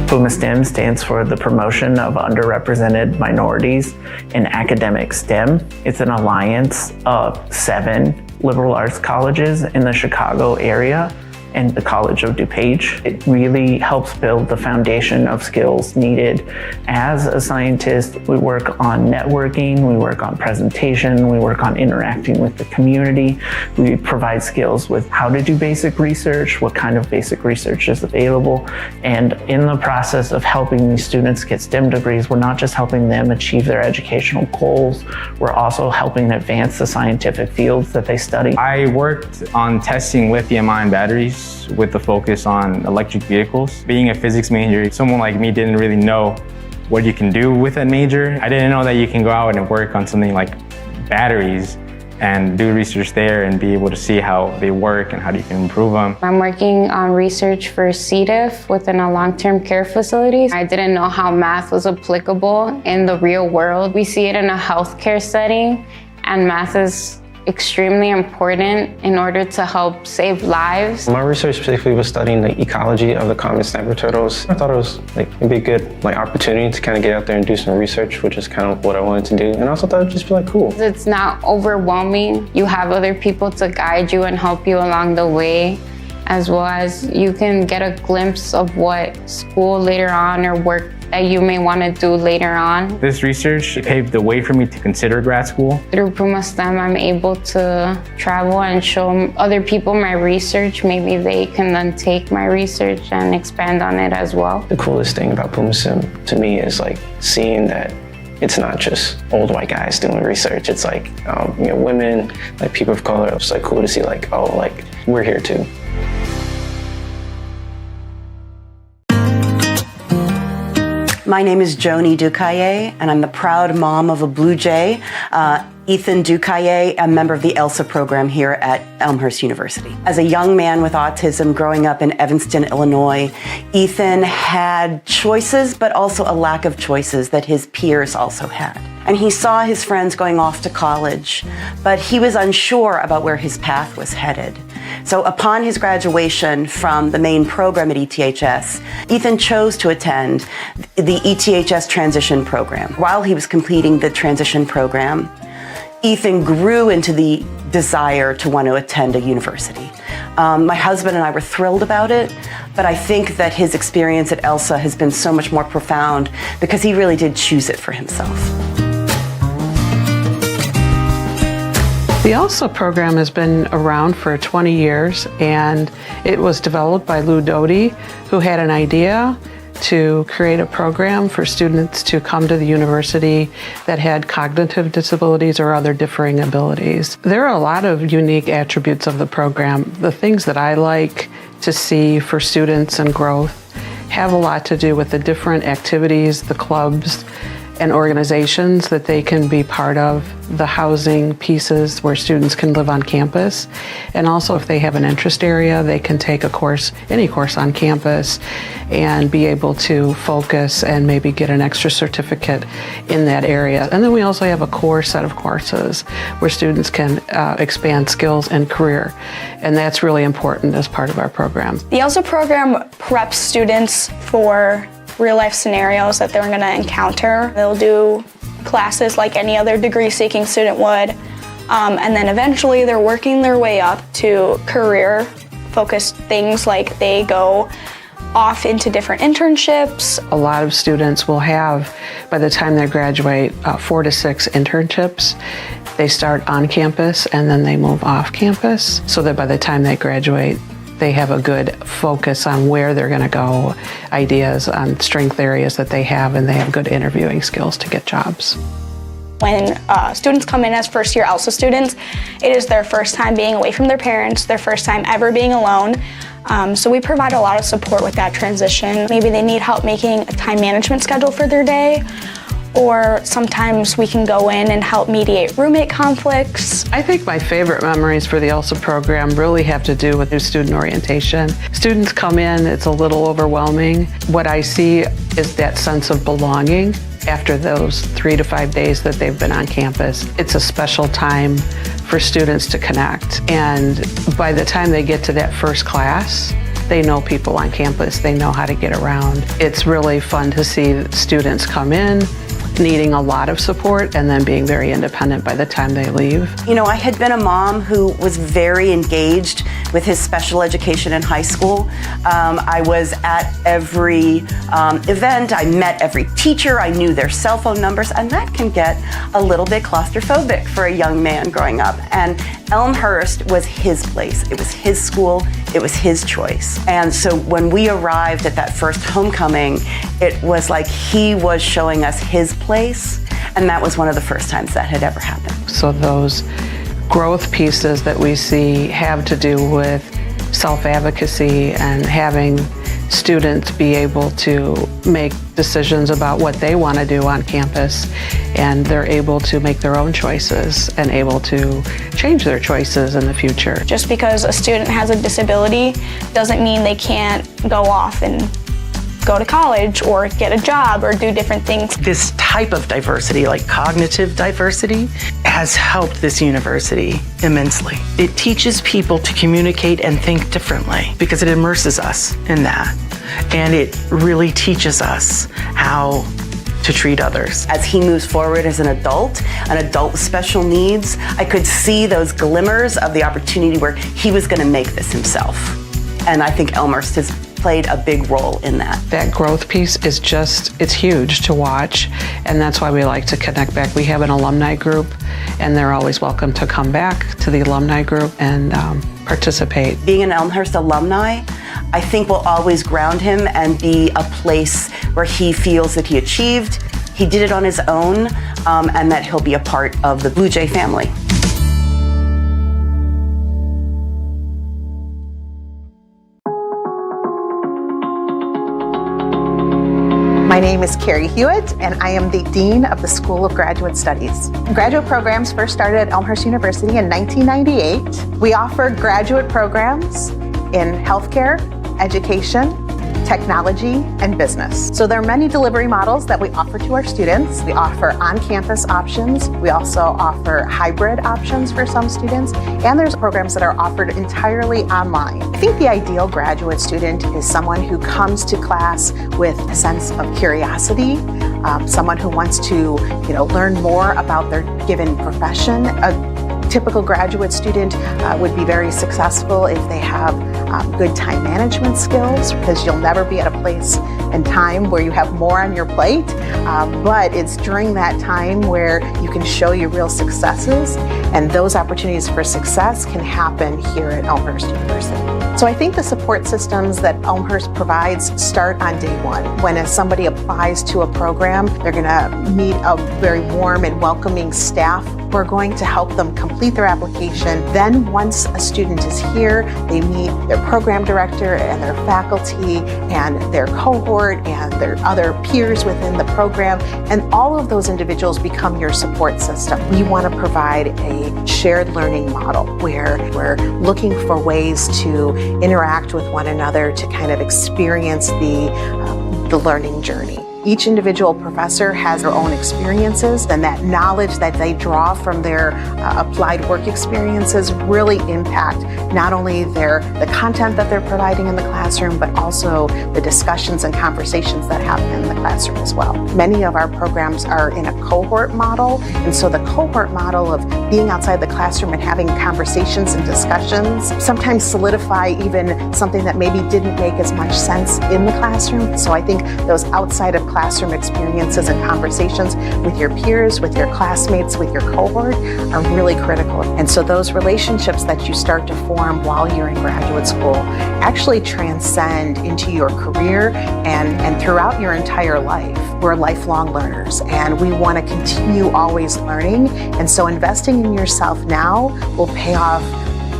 PUMA-STEM stands for the Promotion of Underrepresented Minorities in Academic STEM. It's an alliance of 7 liberal arts colleges in the Chicago area and the College of DuPage. It really helps build the foundation of skills needed. As a scientist, we work on networking, we work on presentation, we work on interacting with the community. We provide skills with how to do basic research, what kind of basic research is available. And in the process of helping these students get STEM degrees, we're not just helping them achieve their educational goals, we're also helping advance the scientific fields that they study. I worked on testing lithium-ion batteries with the focus on electric vehicles. Being a physics major, someone like me didn't really know what you can do with a major. I didn't know that you can go out and work on something like batteries and do research there and be able to see how they work and how you can improve them. I'm working on research for C. diff within a long-term care facility. I didn't know how math was applicable in the real world. We see it in a healthcare setting, and math is extremely important in order to help save lives. My research specifically was studying the ecology of the common sniper turtles. I thought it was it'd be a good opportunity to kind of get out there and do some research, which is kind of what I wanted to do. And I also thought it'd just be cool. It's not overwhelming. You have other people to guide you and help you along the way, as well as you can get a glimpse of what school later on or work that you may want to do later on. This research paved the way for me to consider grad school. Through PUMA-STEM, I'm able to travel and show other people my research. Maybe they can then take my research and expand on it as well. The coolest thing about PUMA-STEM to me is seeing that it's not just old white guys doing research. It's women, people of color. It's cool to see we're here too. My name is Joni Ducaille, and I'm the proud mom of a Blue Jay, Ethan Ducaille, a member of the ELSA program here at Elmhurst University. As a young man with autism growing up in Evanston, Illinois, Ethan had choices, but also a lack of choices that his peers also had. And he saw his friends going off to college, but he was unsure about where his path was headed. So upon his graduation from the main program at ETHS, Ethan chose to attend the ETHS transition program. While he was completing the transition program, Ethan grew into the desire to want to attend a university. My husband and I were thrilled about it, but I think that his experience at ELSA has been so much more profound because he really did choose it for himself. The ELSA program has been around for 20 years, and it was developed by Lou Doty, who had an idea to create a program for students to come to the university that had cognitive disabilities or other differing abilities. There are a lot of unique attributes of the program. The things that I like to see for students and growth have a lot to do with the different activities, the clubs, and organizations that they can be part of, the housing pieces where students can live on campus, and also if they have an interest area, they can take a course, any course on campus, and be able to focus and maybe get an extra certificate in that area. And then we also have a core set of courses where students can expand skills and career, and that's really important as part of our program. The ELSA program preps students for real-life scenarios that they're going to encounter. They'll do classes like any other degree-seeking student would, and then eventually they're working their way up to career-focused things like they go off into different internships. A lot of students will have, by the time they graduate, 4 to 6 internships. They start on campus and then they move off campus, so that by the time they graduate, they have a good focus on where they're going to go, ideas on strength areas that they have, and they have good interviewing skills to get jobs. When students come in as first-year ELSA students, it is their first time being away from their parents, their first time ever being alone. So we provide a lot of support with that transition. Maybe they need help making a time management schedule for their day, or sometimes we can go in and help mediate roommate conflicts. I think my favorite memories for the ELSA program really have to do with new student orientation. Students come in, it's a little overwhelming. What I see is that sense of belonging after those 3 to 5 days that they've been on campus. It's a special time for students to connect, and by the time they get to that first class, they know people on campus, they know how to get around. It's really fun to see students come in, needing a lot of support and then being very independent by the time they leave. You know, I had been a mom who was very engaged with his special education in high school. I was at every event, I met every teacher, I knew their cell phone numbers, and that can get a little bit claustrophobic for a young man growing up. And Elmhurst was his place. It was his school, it was his choice. And so when we arrived at that first homecoming, it was like he was showing us his place, and that was one of the first times that had ever happened. So those growth pieces that we see have to do with self-advocacy and having students be able to make decisions about what they want to do on campus, and they're able to make their own choices and able to change their choices in the future. Just because a student has a disability doesn't mean they can't go off and go to college or get a job or do different things. This type of diversity, like cognitive diversity, has helped this university immensely. It teaches people to communicate and think differently because it immerses us in that. And it really teaches us how to treat others. As he moves forward as an adult with special needs, I could see those glimmers of the opportunity where he was going to make this himself. And I think Elmhurst has played a big role in that. That growth piece is it's huge to watch, and that's why we like to connect back. We have an alumni group, and they're always welcome to come back to the alumni group and participate. Being an Elmhurst alumni, I think will always ground him and be a place where he feels that he achieved, he did it on his own, and that he'll be a part of the Blue Jay family. My name is Carrie Hewitt, and I am the Dean of the School of Graduate Studies. Graduate programs first started at Elmhurst University in 1998. We offer graduate programs in healthcare, education, technology, and business. So there are many delivery models that we offer to our students. We offer on-campus options. We also offer hybrid options for some students, and there's programs that are offered entirely online. I think the ideal graduate student is someone who comes to class with a sense of curiosity, someone who wants to, learn more about their given profession. A typical graduate student would be very successful if they have good time management skills, because you'll never be at a place and time where you have more on your plate, but it's during that time where you can show your real successes, and those opportunities for success can happen here at Elmhurst University. So I think the support systems that Elmhurst provides start on day one. When somebody applies to a program, they're going to meet a very warm and welcoming staff who are going to help them complete their application. Then once a student is here, they meet their program director and their faculty and their cohort and their other peers within the program, and all of those individuals become your support system. We want to provide a shared learning model where we're looking for ways to interact with one another to kind of experience the learning journey. Each individual professor has their own experiences, and that knowledge that they draw from their applied work experiences really impact not only the content that they're providing in the classroom, but also the discussions and conversations that happen in the classroom as well. Many of our programs are in a cohort model, and so the cohort model of being outside the classroom and having conversations and discussions sometimes solidify even something that maybe didn't make as much sense in the classroom. So I think those outside of classroom experiences and conversations with your peers, with your classmates, with your cohort are really critical. And so those relationships that you start to form while you're in graduate school actually transcend into your career and throughout your entire life. We're lifelong learners, and we want to continue always learning. And so investing in yourself now will pay off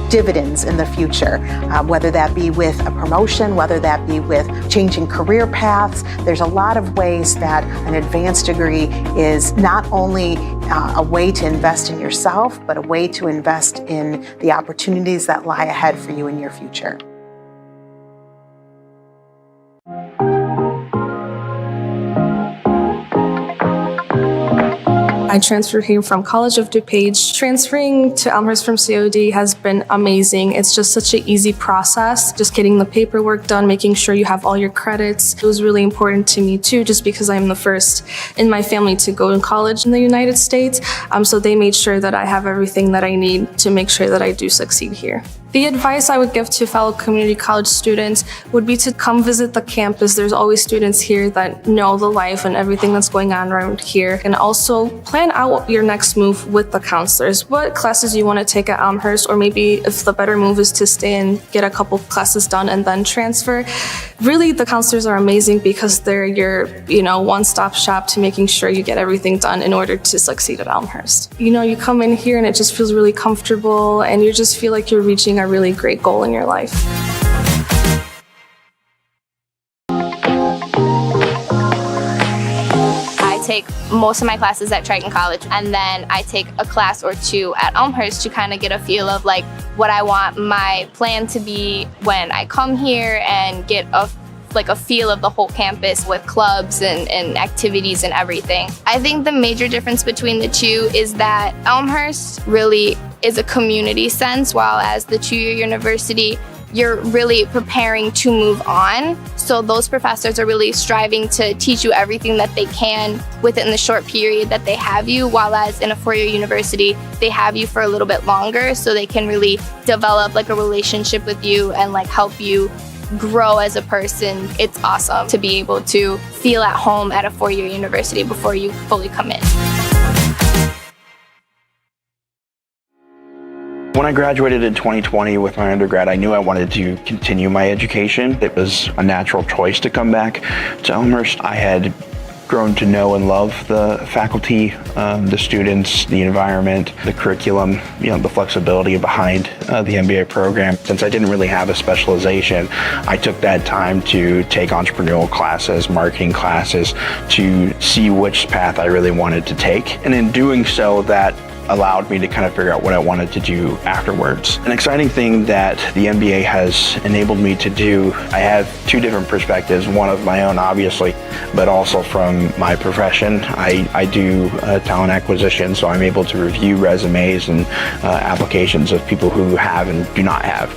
dividends in the future, whether that be with a promotion, whether that be with changing career paths. There's a lot of ways that an advanced degree is not only a way to invest in yourself, but a way to invest in the opportunities that lie ahead for you in your future. I transferred here from College of DuPage. Transferring to Elmhurst from COD has been amazing. It's just such an easy process. Just getting the paperwork done, making sure you have all your credits. It was really important to me too, just because I'm the first in my family to go to college in the United States. So they made sure that I have everything that I need to make sure that I do succeed here. The advice I would give to fellow community college students would be to come visit the campus. There's always students here that know the life and everything that's going on around here. And also plan out your next move with the counselors. What classes you want to take at Elmhurst, or maybe if the better move is to stay and get a couple classes done and then transfer. Really, the counselors are amazing because they're your, one-stop shop to making sure you get everything done in order to succeed at Elmhurst. You come in here and it just feels really comfortable, and you just feel like you're reaching a really great goal in your life. take most of my classes at Triton College, and then I take a class or two at Elmhurst to kind of get a feel of like what I want my plan to be when I come here and get a feel of the whole campus with clubs and activities and everything. I think the major difference between the two is that Elmhurst really is a community sense, while as the two-year university, you're really preparing to move on. So those professors are really striving to teach you everything that they can within the short period that they have you, while as in a four-year university, they have you for a little bit longer so they can really develop like a relationship with you and like help you grow as a person. It's awesome to be able to feel at home at a four-year university before you fully come in. When I graduated in 2020 with my undergrad, I knew I wanted to continue my education. It was a natural choice to come back to Elmhurst. I had grown to know and love the faculty, the students, the environment, the curriculum, the flexibility behind the MBA program. Since I didn't really have a specialization, I took that time to take entrepreneurial classes, marketing classes, to see which path I really wanted to take. And in doing so, that allowed me to kind of figure out what I wanted to do afterwards. An exciting thing that the MBA has enabled me to do, I have two different perspectives, one of my own obviously, but also from my profession. I do talent acquisition, so I'm able to review resumes and applications of people who have and do not have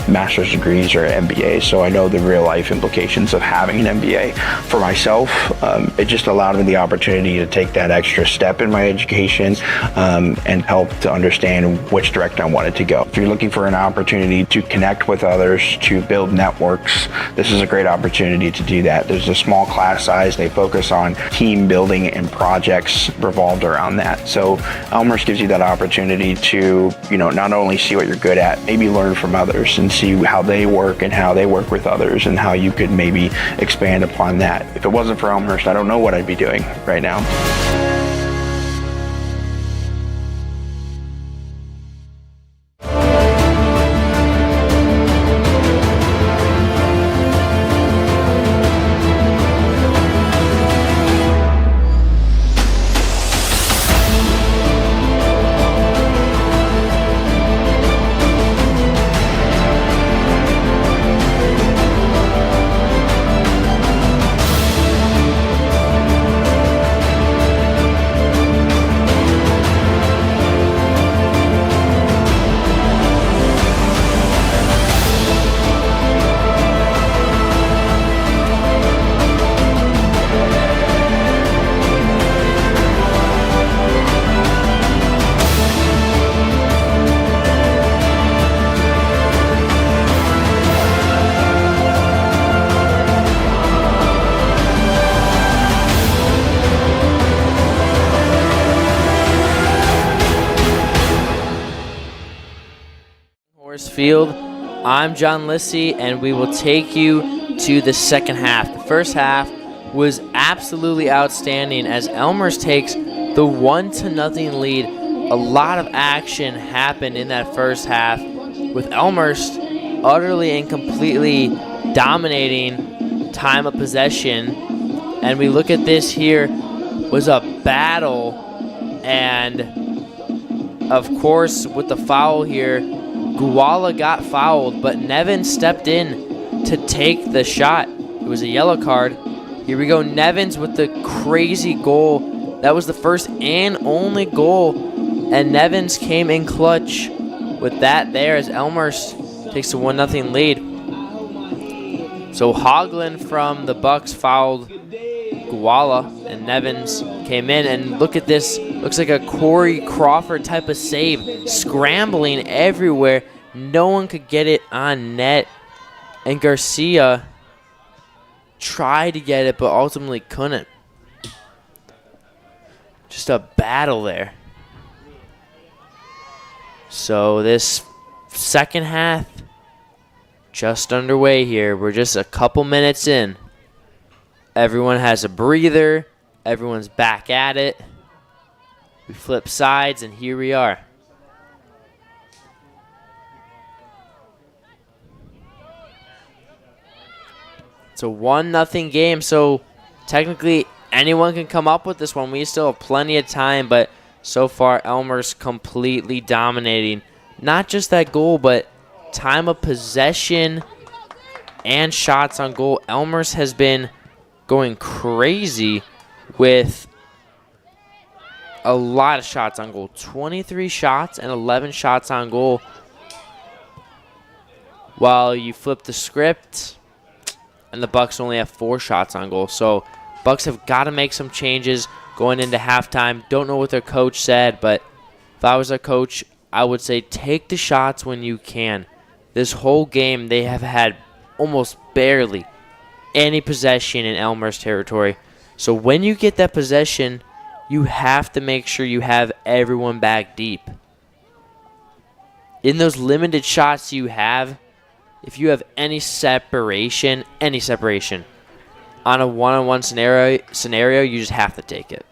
master's degrees or MBAs, so I know the real life implications of having an MBA. For myself, it just allowed me the opportunity to take that extra step in my education and help to understand which direction I wanted to go. If you're looking for an opportunity to connect with others, to build networks, this is a great opportunity to do that. There's a small class size. They focus on team building and projects revolved around that. So Elmhurst gives you that opportunity to, not only see what you're good at, maybe learn from others and see how they work and how they work with others and how you could maybe expand upon that. If it wasn't for Elmhurst, I don't know what I'd be doing right now. Field. I'm John Lissy, and we will take you to the second half. The first half was absolutely outstanding as Elmhurst takes the 1-0 lead. A lot of action happened in that first half, with Elmhurst utterly and completely dominating time of possession. And we look at this here, was a battle, and of course with the foul here, Guala got fouled, but Nevin stepped in to take the shot. It was a yellow card. Here we go, Nevins with the crazy goal. That was the first and only goal, and Nevins came in clutch with that there as Elmhurst takes a 1-0 lead. So Hoagland from the Bucks fouled Guala, and Nevins came in, and look at this. Looks like a Corey Crawford type of save, scrambling everywhere. No one could get it on net, and Garcia tried to get it but ultimately couldn't. Just a battle there. So this second half just underway here. We're just a couple minutes in. Everyone has a breather. Everyone's back at it. We flip sides, and here we are. It's a 1-0 game, so technically anyone can come up with this one. We still have plenty of time, but so far Elmhurst completely dominating. Not just that goal, but time of possession and shots on goal. Elmhurst has been going crazy with a lot of shots on goal. 23 shots and 11 shots on goal. While you flip the script, and the Bucks only have 4 shots on goal. So Bucks have got to make some changes going into halftime. Don't know what their coach said, but if I was a coach, I would say take the shots when you can. This whole game, they have had almost barely any possession in Elmhurst territory. So when you get that possession, you have to make sure you have everyone back deep. In those limited shots you have, if you have any separation on a one-on-one scenario, you just have to take it.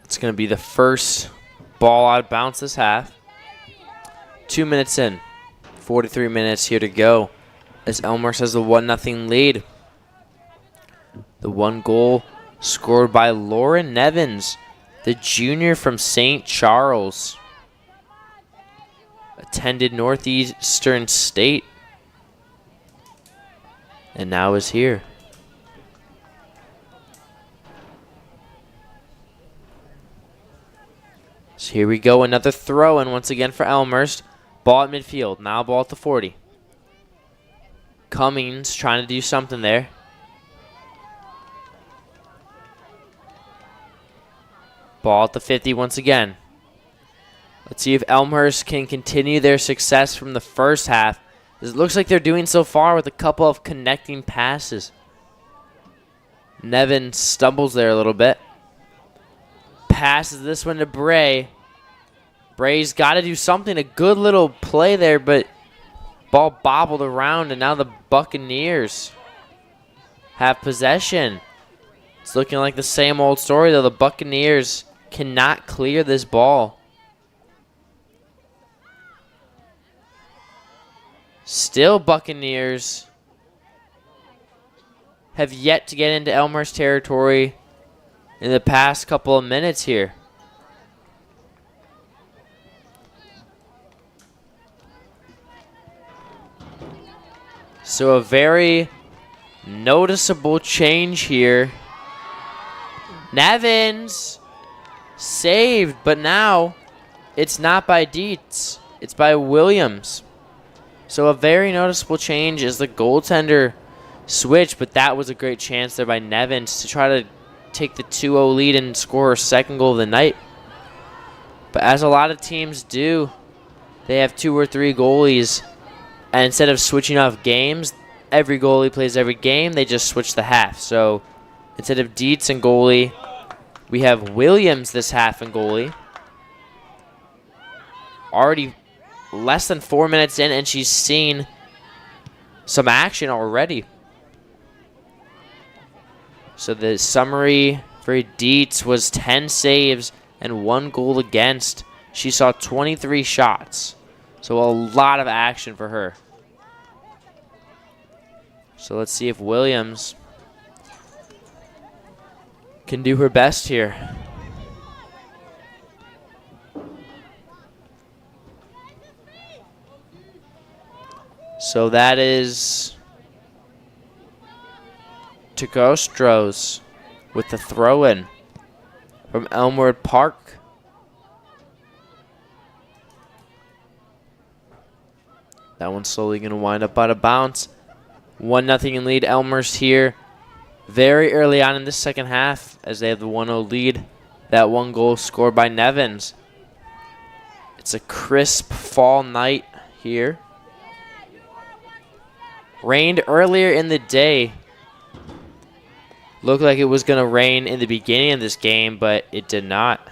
It's going to be the first ball out of bounds this half. 2 minutes in. 43 minutes here to go as Elmhurst has the 1-0 lead. The one goal scored by Lauren Nevins, the junior from St. Charles. Attended Northeastern State and now is here. So here we go, another throw, and once again for Elmhurst. Ball at midfield, now ball at the 40. Cummings trying to do something there. Ball at the 50 once again. Let's see if Elmhurst can continue their success from the first half. It looks like they're doing so far with a couple of connecting passes. Nevin stumbles there a little bit. Passes this one to Bray. Bray's got to do something. A good little play there, but ball bobbled around, and now the Buccaneers have possession. It's looking like the same old story, though. The Buccaneers cannot clear this ball. Still, Buccaneers have yet to get into Elmhurst territory in the past couple of minutes here. So a very noticeable change here. Nevins saved, but now it's not by Dietz. It's by Williams. So a very noticeable change is the goaltender switch, but that was a great chance there by Nevins to try to take the 2-0 lead and score her second goal of the night. But as a lot of teams do, they have 2 or 3 goalies, and instead of switching off games, every goalie plays every game, they just switch the half. So instead of Dietz and goalie, we have Williams this half in goalie. Already less than 4 minutes in, and she's seen some action already. So the summary for Dietz was 10 saves and 1 goal against. She saw 23 shots. So a lot of action for her. So let's see if Williams can do her best here. So that is Tagostros with the throw-in from Elmwood Park. That one's slowly going to wind up out of bounds. 1-0 in lead, Elmhurst here. Very early on in this second half as they have the 1-0 lead. That 1 goal scored by Nevins. It's a crisp fall night here. Rained earlier in the day. Looked like it was going to rain in the beginning of this game, but it did not.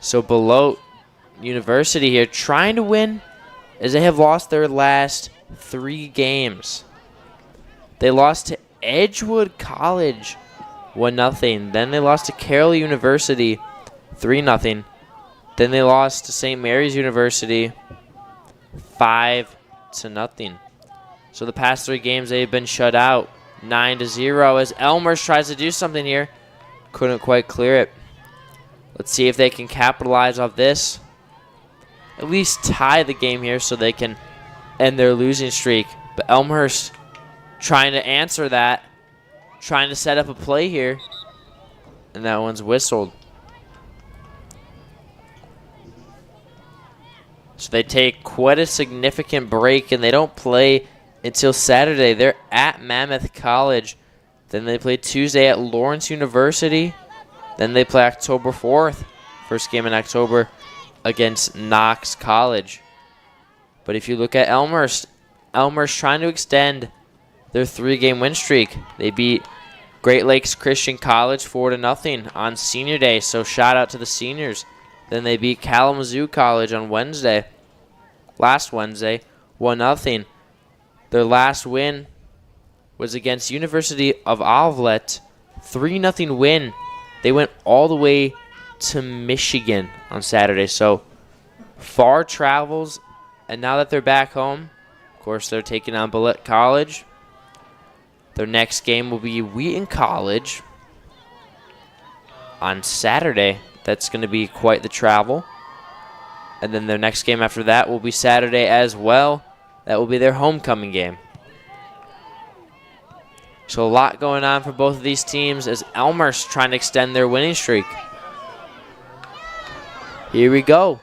So Beloit University here trying to win as they have lost their last 3 games. They lost to Edgewood College 1-0. Then they lost to Carroll University, 3-0. Then they lost to St. Mary's University, 5-0. So the past 3 games they've been shut out, 9-0. As Elmhurst tries to do something here, couldn't quite clear it. Let's see if they can capitalize off this. At least tie the game here so they can end their losing streak. But Elmhurst trying to answer that, trying to set up a play here, and that one's whistled. So they take quite a significant break, and they don't play until Saturday. They're at Mammoth College. Then they play Tuesday at Lawrence University. Then they play October 4th, first game in October, against Knox College. But if you look at Elmhurst trying to extend their 3-game win streak. They beat Great Lakes Christian College 4-0 on Senior Day, so shout out to the seniors. Then they beat Kalamazoo College on last Wednesday, 1-0. Their last win was against University of Olivet, 3-0 win. They went all the way to Michigan on Saturday, so far travels. And now that they're back home, of course, they're taking on Beloit College. Their next game will be Wheaton College on Saturday. That's going to be quite the travel. And then their next game after that will be Saturday as well. That will be their homecoming game. So a lot going on for both of these teams as Elmhurst trying to extend their winning streak. Here we go.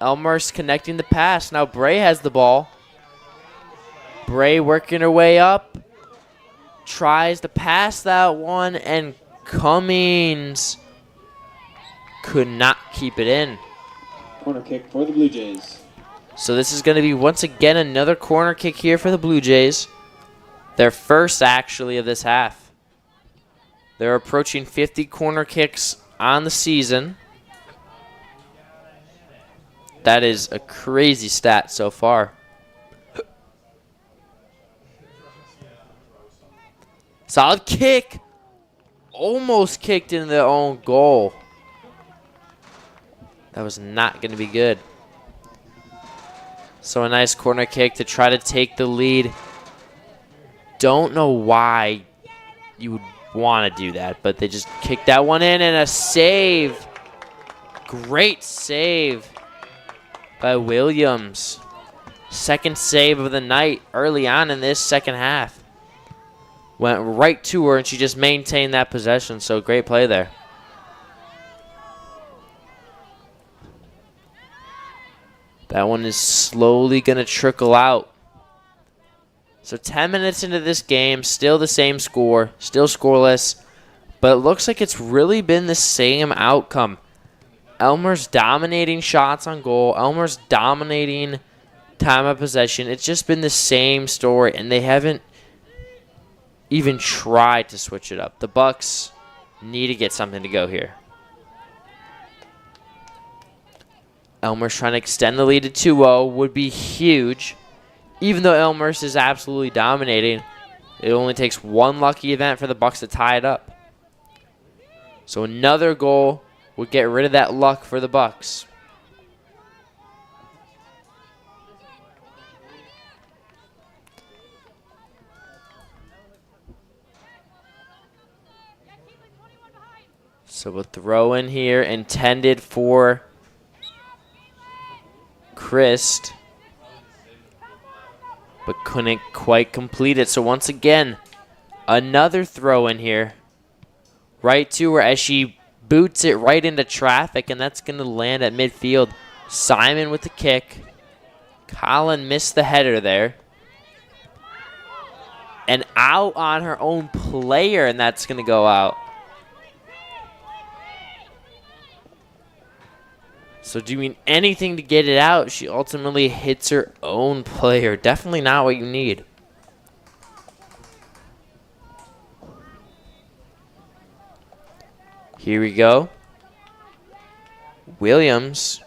Elmhurst connecting the pass. Now Bray has the ball. Bray working her way up. Tries to pass that one, and Cummings could not keep it in. Corner kick for the Blue Jays. So this is going to be once again another corner kick here for the Blue Jays. Their first actually of this half. They're approaching 50 corner kicks on the season. That is a crazy stat so far. Solid kick. Almost kicked into their own goal. That was not going to be good. So a nice corner kick to try to take the lead. Don't know why you would want to do that, but they just kicked that one in, and a save. Great save by Williams. Second save of the night early on in this second half. Went right to her, and she just maintained that possession, so great play there. That one is slowly going to trickle out. So 10 minutes into this game, still the same score, still scoreless, but it looks like it's really been the same outcome. Elmhurst dominating shots on goal, Elmhurst dominating time of possession. It's just been the same story, and they haven't even tried to switch it up. The Bucks need to get something to go here. Elmhurst trying to extend the lead to 2-0 would be huge. Even though Elmhurst is absolutely dominating, it only takes one lucky event for the Bucks to tie it up. So another goal would get rid of that luck for the Bucks. So a throw in here intended for Christ, but couldn't quite complete it. So once again, another throw in here. Right to her as she boots it right into traffic, and that's going to land at midfield. Simon with the kick. Colin missed the header there. And out on her own player, and that's going to go out. So doing anything to get it out, she ultimately hits her own player. Definitely not what you need. Here we go. Williams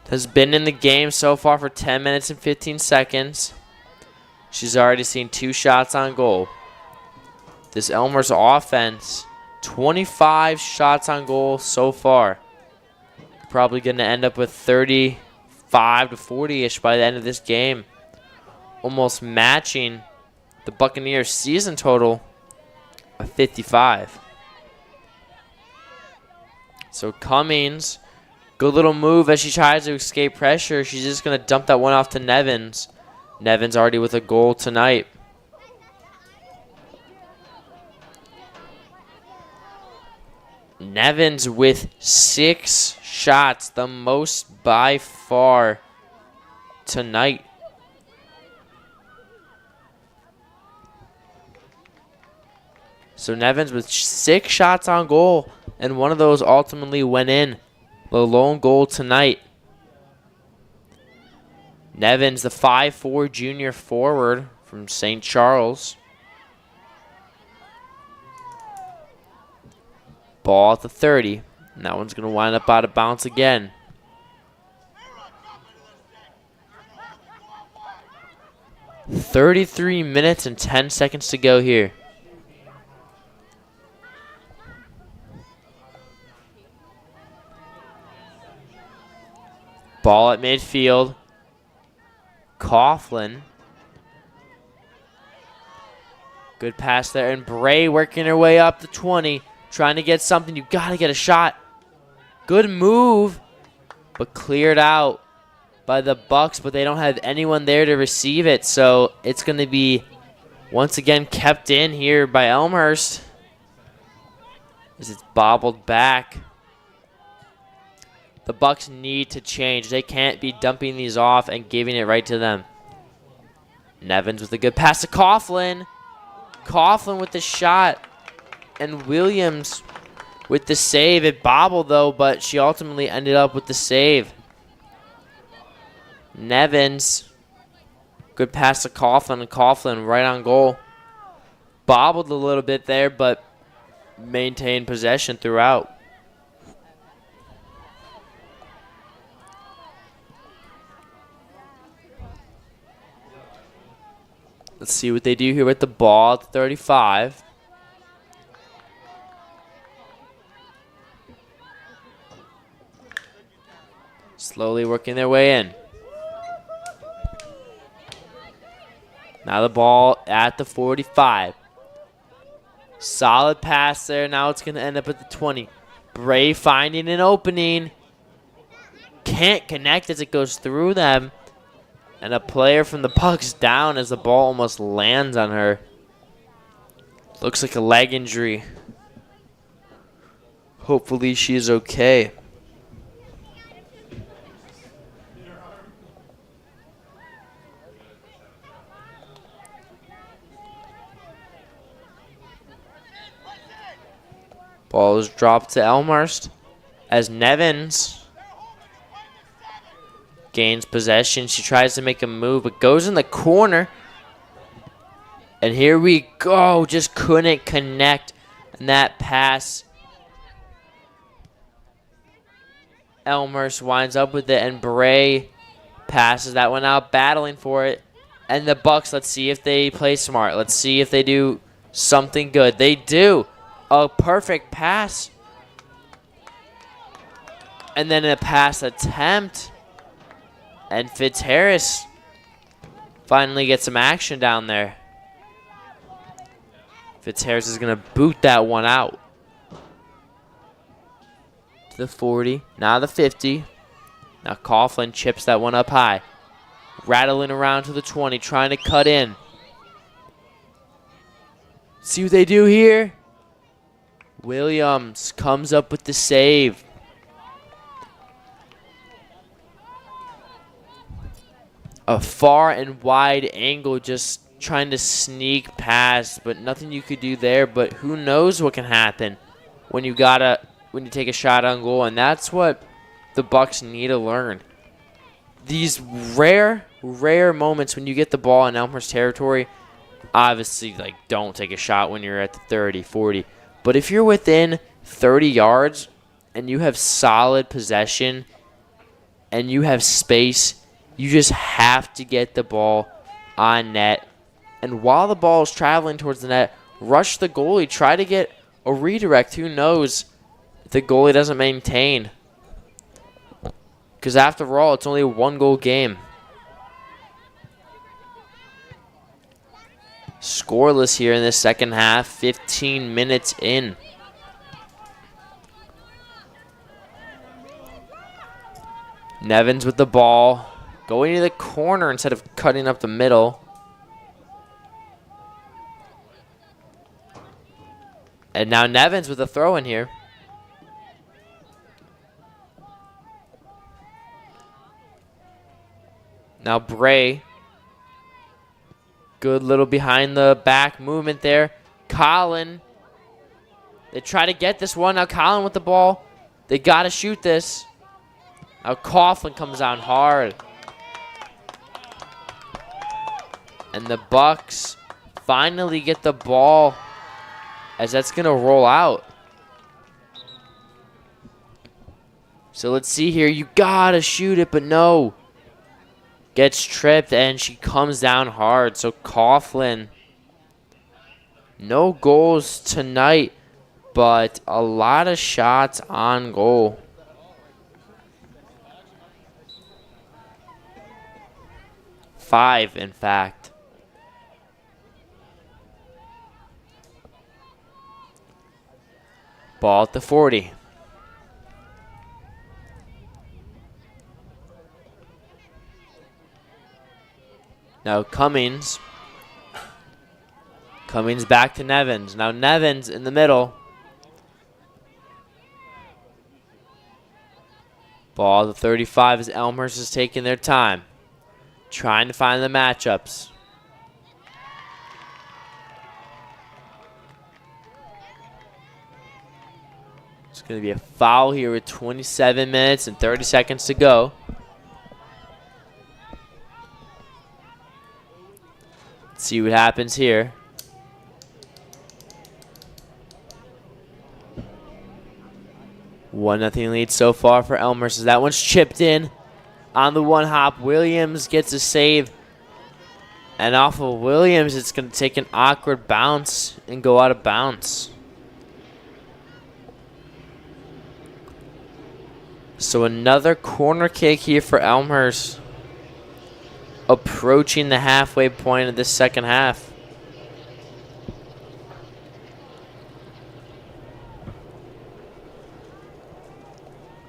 has been in the game so far for 10 minutes and 15 seconds. She's already seen 2 shots on goal. this Elmhurst offense, 25 shots on goal so far. Probably going to end up with 35 to 40-ish by the end of this game. Almost matching the Buccaneers' season total of 55. So Cummings, good little move as she tries to escape pressure. She's just going to dump that one off to Nevins. Nevins already with a goal tonight. Nevins with 6 shots, the most by far tonight. So Nevins with 6 shots on goal, and one of those ultimately went in. The lone goal tonight. Nevins, the 5'4" junior forward from St. Charles. Ball at the 30. And that one's going to wind up out of bounds again. "33 minutes and 10 seconds to go here. Ball at midfield. Coughlin. Good pass there. And Bray working her way up to 20. Trying to get something. You got to get a shot. Good move. But cleared out by the Bucks. But they don't have anyone there to receive it. So it's going to be once again kept in here by Elmhurst. As it's bobbled back. The Bucks need to change. They can't be dumping these off and giving it right to them. Nevins with a good pass to Coughlin. Coughlin with the shot. And Williams with the save. It bobbled though, but she ultimately ended up with the save. Nevins. Good pass to Coughlin, and Coughlin right on goal. Bobbled a little bit there, but maintained possession throughout. Let's see what they do here with the ball at 35. Slowly working their way in. Now the ball at the 45. Solid pass there. Now it's going to end up at the 20. Bray finding an opening. Can't connect as it goes through them. And a player from the Bucks down as the ball almost lands on her. Looks like a leg injury. Hopefully she's okay. Ball is dropped to Elmhurst as Nevins gains possession. She tries to make a move, but goes in the corner. And here we go. Just couldn't connect. And that pass, Elmhurst winds up with it, and Bray passes that one out, battling for it. And the Bucks, let's see if they play smart. Let's see if they do something good. They do. A perfect pass. And then a pass attempt. And Fitzharris finally gets some action down there. Fitzharris is going to boot that one out. To the 40. Now the 50. Now Coughlin chips that one up high. Rattling around to the 20. Trying to cut in. See what they do here. Williams comes up with the save. A far and wide angle, just trying to sneak past, but nothing you could do there. But who knows what can happen when you take a shot on goal, and that's what the Bucks need to learn. These rare moments when you get the ball in Elmhurst territory, obviously, like, don't take a shot when you're at the 30, 40. But if you're within 30 yards and you have solid possession and you have space, you just have to get the ball on net. And while the ball is traveling towards the net, rush the goalie, try to get a redirect. Who knows if the goalie doesn't maintain? Because after all, it's only a 1-goal game. Scoreless here in the second half, 15 minutes in. Nevins with the ball, going to the corner instead of cutting up the middle. And now Nevins with a throw in here. Now Bray. Good little behind the back movement there. Colin. They try to get this one. Now Colin with the ball. They got to shoot this. Now Coughlin comes down hard. And the Bucks finally get the ball as that's going to roll out. So let's see here. You got to shoot it, but no. Gets tripped, and she comes down hard. So Coughlin, no goals tonight, but a lot of shots on goal. Five, in fact. Ball at the 40. Now Cummings. Cummings back to Nevins. Now Nevins in the middle. Ball to 35 as Elmhurst is taking their time. Trying to find the matchups. It's going to be a foul here with 27 minutes and 30 seconds to go. Let's see what happens here. One nothing lead so far for Elmhurst. That one's chipped in on the one hop. Williams gets a save. And off of Williams, it's going to take an awkward bounce and go out of bounds. So another corner kick here for Elmhurst. Approaching the halfway point of this second half.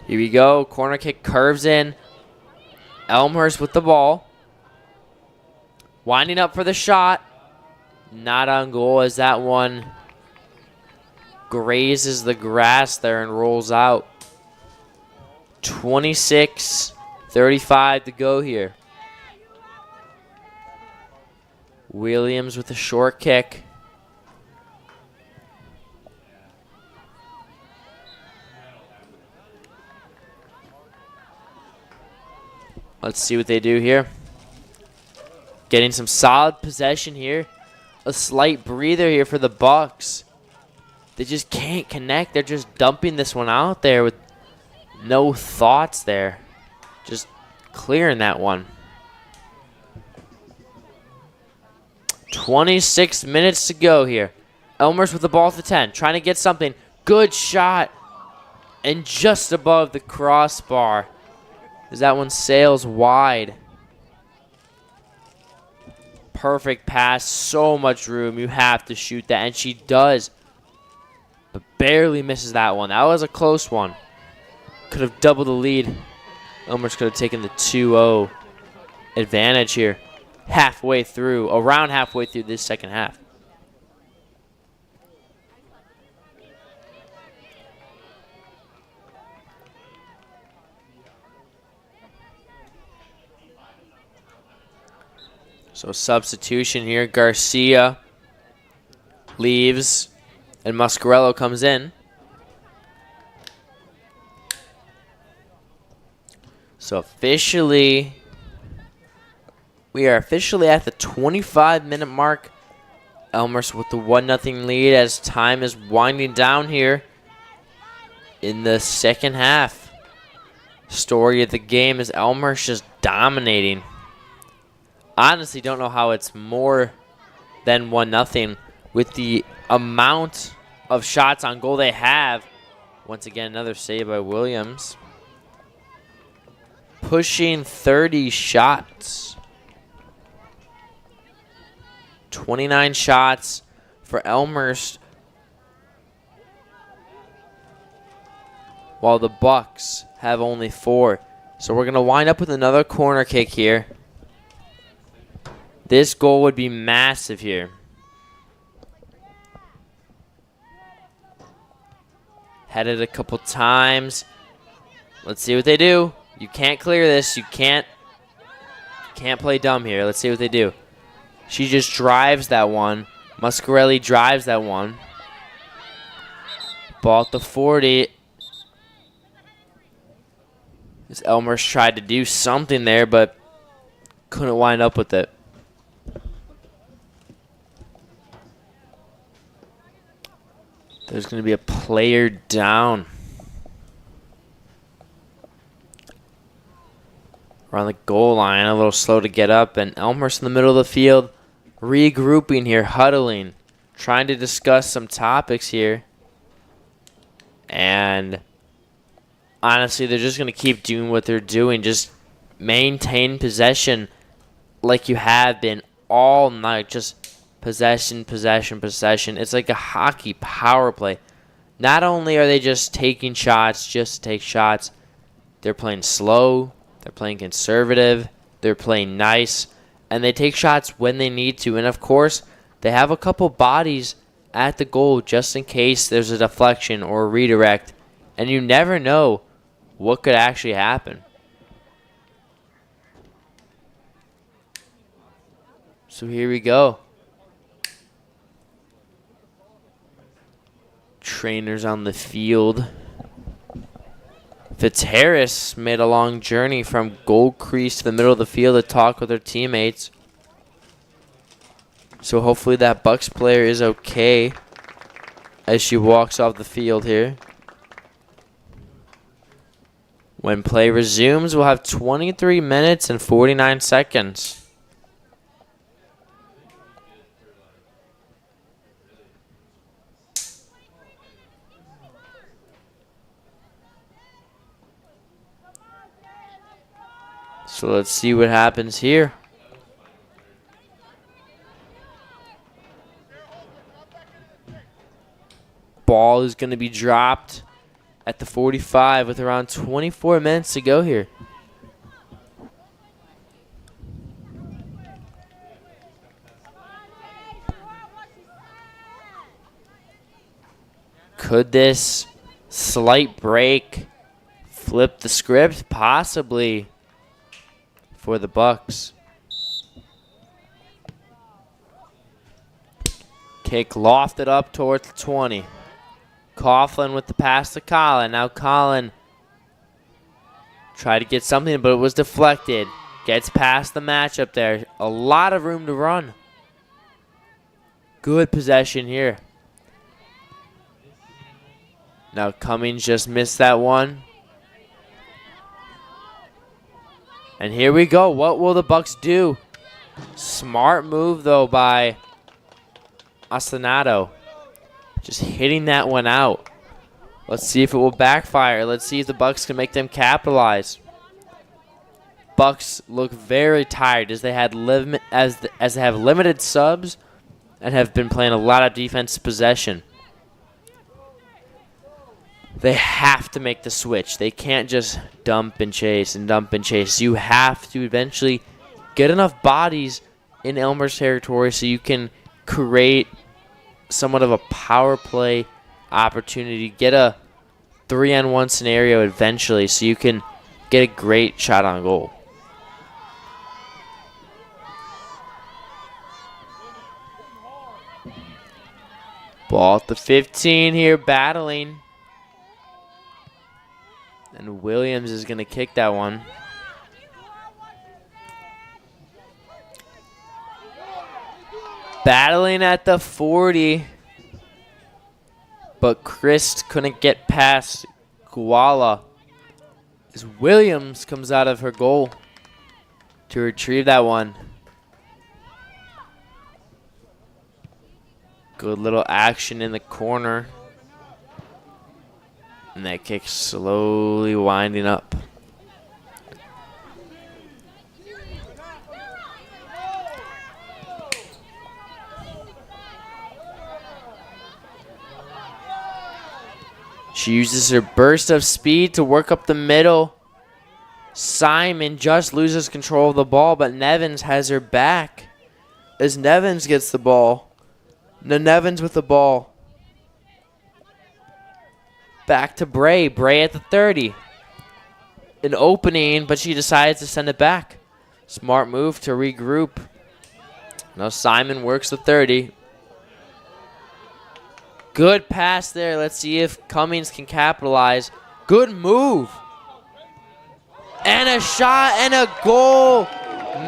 Here we go. Corner kick curves in. Elmhurst with the ball. Winding up for the shot. Not on goal as that one grazes the grass there and rolls out. 26-35 to go here. Williams with a short kick. Let's see what they do here. Getting some solid possession here. A slight breather here for the Bucks. They just can't connect. They're just dumping this one out there with no thoughts there. Just clearing that one. 26 minutes to go here. Elmhurst with the ball at the 10. Trying to get something. Good shot. And just above the crossbar. As that one sails wide. Perfect pass. So much room. You have to shoot that. And she does. But barely misses that one. That was a close one. Could have doubled the lead. Elmhurst could have taken the 2-0 advantage here. Around halfway through this second half. So substitution here. Garcia leaves and Muscarello comes in. So we are officially at the 25-minute mark. Elmhurst with the 1-0 lead as time is winding down here in the second half. Story of the game is Elmhurst just dominating. Honestly, don't know how it's more than 1-0 with the amount of shots on goal they have. Once again, another save by Williams. Pushing 30 shots. 29 shots for Elmhurst, while the Bucks have only 4. So we're going to wind up with another corner kick here. This goal would be massive here. Headed a couple times. Let's see what they do. You can't clear this. You can't play dumb here. Let's see what they do. She just drives that one. Muscarelli drives that one. Ball at the 40. This Elmhurst tried to do something there, but couldn't wind up with it. There's going to be a player down. Around the goal line, a little slow to get up, and Elmhurst in the middle of the field, regrouping here, huddling, trying to discuss some topics here. And honestly, they're just going to keep doing what they're doing. Just maintain possession like you have been all night. Just possession, possession, possession. It's like a hockey power play. Not only are they just taking shots just to take shots, they're playing slow, they're playing conservative, they're playing nice, and they take shots when they need to. And of course, they have a couple bodies at the goal just in case there's a deflection or a redirect, and you never know what could actually happen. So here we go. Trainers on the field. Fitzharris made a long journey from goal crease to the middle of the field to talk with her teammates. So hopefully that Bucks player is okay as she walks off the field here. When play resumes, we'll have 23 minutes and 49 seconds. So let's see what happens here. Ball is going to be dropped at the 45 with around 24 minutes to go here. Could this slight break flip the script? Possibly for the Bucks. Kick lofted up towards the 20. Coughlin with the pass to Colin. Now Colin tried to get something, but it was deflected. Gets past the matchup there. A lot of room to run. Good possession here. Now Cummings just missed that one. And here we go. What will the Bucks do? Smart move, though, by Ostinato. Just hitting that one out. Let's see if it will backfire. Let's see if the Bucks can make them capitalize. Bucks look very tired as they had as they have limited subs and have been playing a lot of defensive possession. They have to make the switch. They can't just dump and chase and dump and chase. You have to eventually get enough bodies in Elmhurst territory so you can create somewhat of a power play opportunity. Get a 3-on-1 scenario eventually so you can get a great shot on goal. Ball at the 15 here, battling. And Williams is going to kick that one. Battling at the 40. But Christ couldn't get past Guala as Williams comes out of her goal to retrieve that one. Good little action in the corner. And that kick slowly winding up. She uses her burst of speed to work up the middle. Simon just loses control of the ball, but Nevins has her back as Nevins gets the ball. Now Nevins with the ball. Back to Bray. Bray at the 30. An opening, but she decides to send it back. Smart move to regroup. Now Simon works the 30. Good pass there. Let's see if Cummings can capitalize. Good move. And a shot and a goal.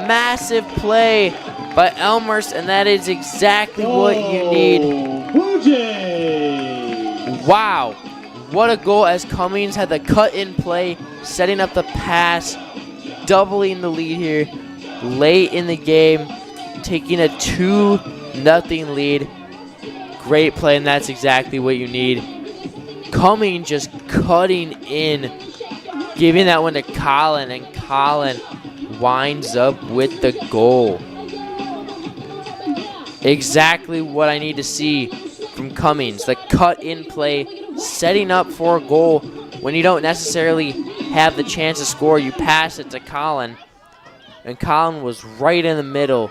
Massive play by Elmhurst, and that is exactly what you need. Blue Jays. Wow. What a goal as Cummings had the cut in play, setting up the pass, doubling the lead here late in the game, taking a 2-0 lead. Great play, and that's exactly what you need. Cummings just cutting in, giving that one to Colin, and Colin winds up with the goal. Exactly what I need to see from Cummings. The cut in play, setting up for a goal when you don't necessarily have the chance to score. You pass it to Colin, and Colin was right in the middle,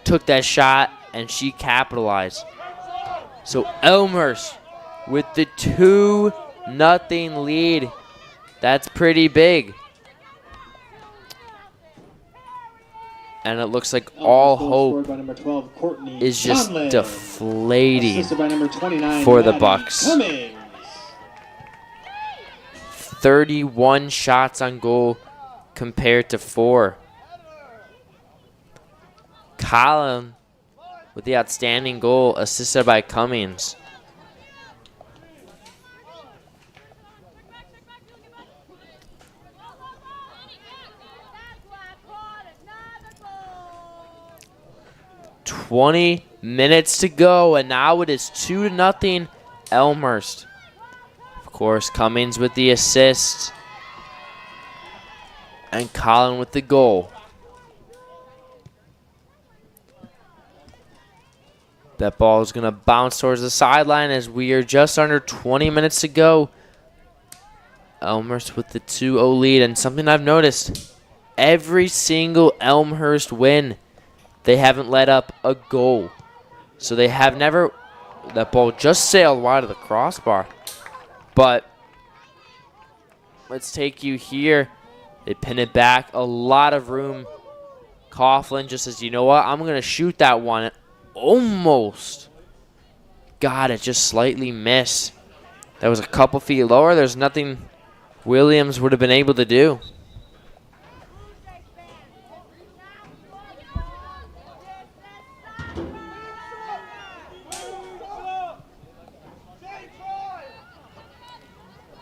took that shot, and she capitalized. So Elmhurst with the 2-0 lead. That's pretty big. And it looks like all hope is just deflating for the Bucks. 31 shots on goal compared to 4. Colin with the outstanding goal, assisted by Cummings. "20 minutes to go, and now it is 2-0 Elmhurst." Of course, Cummings with the assist, and Colin with the goal. That ball is going to bounce towards the sideline as we are just under 20 minutes to go. Elmhurst with the 2-0 lead, and something I've noticed, every single Elmhurst win, they haven't let up a goal. So they have never, that ball just sailed wide of the crossbar. But let's take you here. They pin it back, a lot of room. Coughlin just says, you know what, I'm going to shoot that one. Almost got it, just slightly missed. That was a couple feet lower. There's nothing Williams would have been able to do.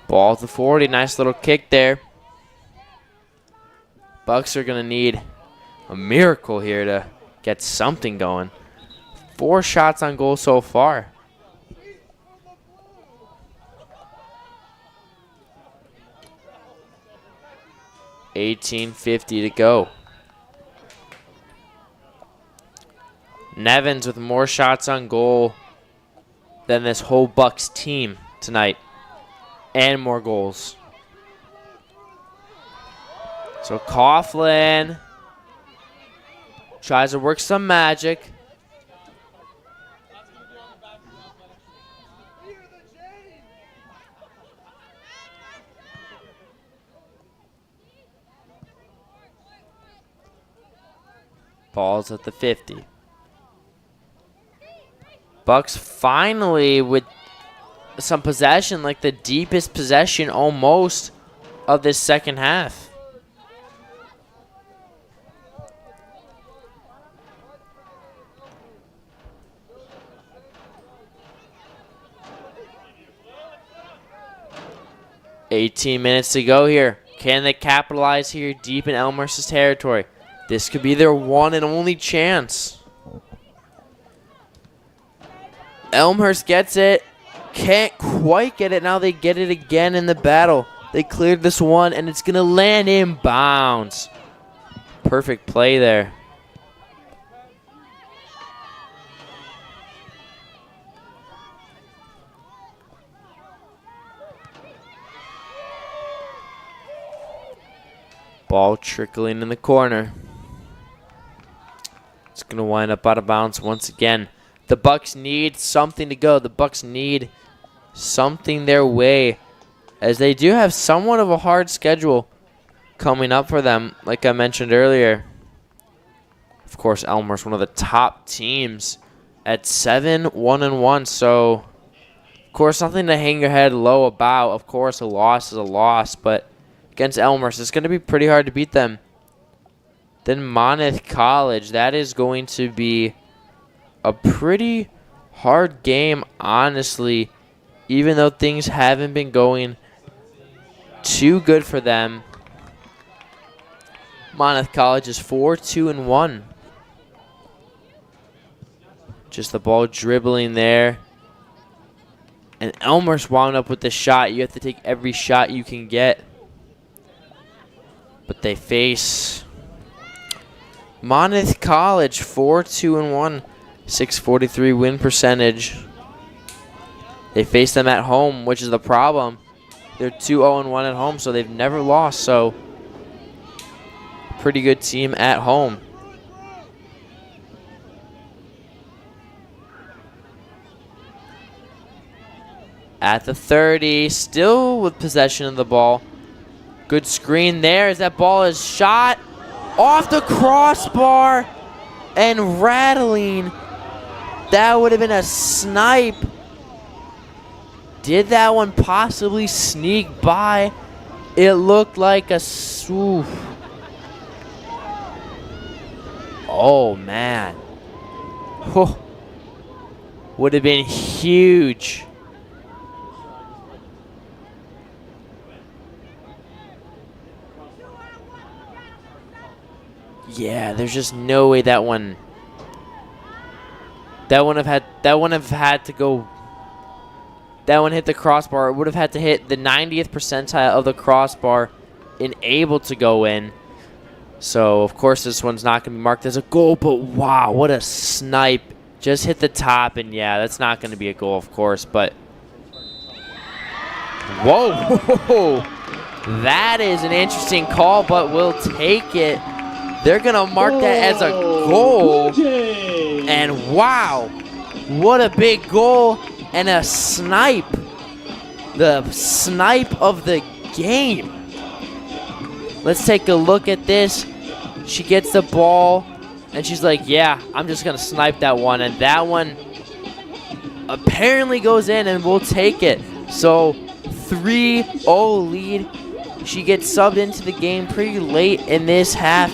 Ball to 40, nice little kick there. Bucks are going to need a miracle here to get something going. 4 shots on goal so far. $18.50 to go. Nevins with more shots on goal than this whole Bucks team tonight. And more goals. So Coughlin tries to work some magic. Ball's at the 50. Bucks finally with some possession, like the deepest possession almost of this second half. $18 to go here. Can they capitalize here deep in Elmhurst's territory? This could be their one and only chance. Elmhurst gets it. Can't quite get it. Now they get it again in the battle. They cleared this one, and it's going to land in bounds. Perfect play there. Ball trickling in the corner. It's going to wind up out of bounds once again. The Bucks need something to go. The Bucks need something their way, as they do have somewhat of a hard schedule coming up for them, like I mentioned earlier. Of course, Elmhurst, one of the top teams at 7-1-1. So, of course, nothing to hang your head low about. Of course, a loss is a loss, but against Elmhurst, it's going to be pretty hard to beat them. Then Monmouth College, that is going to be a pretty hard game, honestly, even though things haven't been going too good for them. Monmouth College is 4-2-1. Just the ball dribbling there. And Elmhurst wound up with the shot. You have to take every shot you can get. But they face Monmouth College, 4-2-1, 643 win percentage. They face them at home, which is the problem. They're 2-0-1 at home, so they've never lost. So, pretty good team at home. At the 30, still with possession of the ball. Good screen there as that ball is shot off the crossbar and rattling. That would have been a snipe. Did that one possibly sneak by? It looked like a oof. Oh, man. Whew. Would have been huge. Yeah, there's just no way that one have had to go. That one hit the crossbar. It would have had to hit the 90th percentile of the crossbar and able to go in. So, of course, this one's not going to be marked as a goal, but wow, what a snipe. Just hit the top, and yeah, that's not going to be a goal, of course, but whoa. That is an interesting call, but we'll take it. They're going to mark that as a goal. And wow, what a big goal and a snipe. The snipe of the game. Let's take a look at this. She gets the ball, and she's like, yeah, I'm just going to snipe that one. And that one apparently goes in, and we'll take it. So 3-0 lead. She gets subbed into the game pretty late in this half.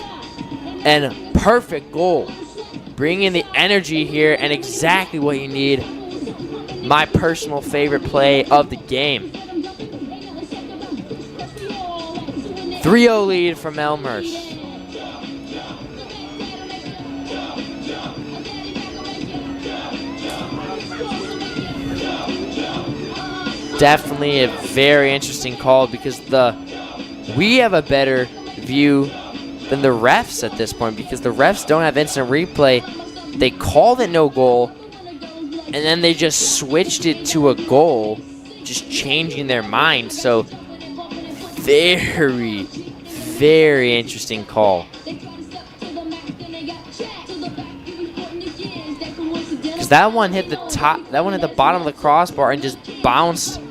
And perfect goal. Bringing the energy here and exactly what you need. My personal favorite play of the game. 3-0 lead from Elmhurst. Definitely a very interesting call because we have a better view than the refs at this point because the refs don't have instant replay. They called it no goal, and then they just switched it to a goal, just changing their mind. So very, very interesting call. Because that one hit the top, that one hit the bottom of the crossbar and just bounced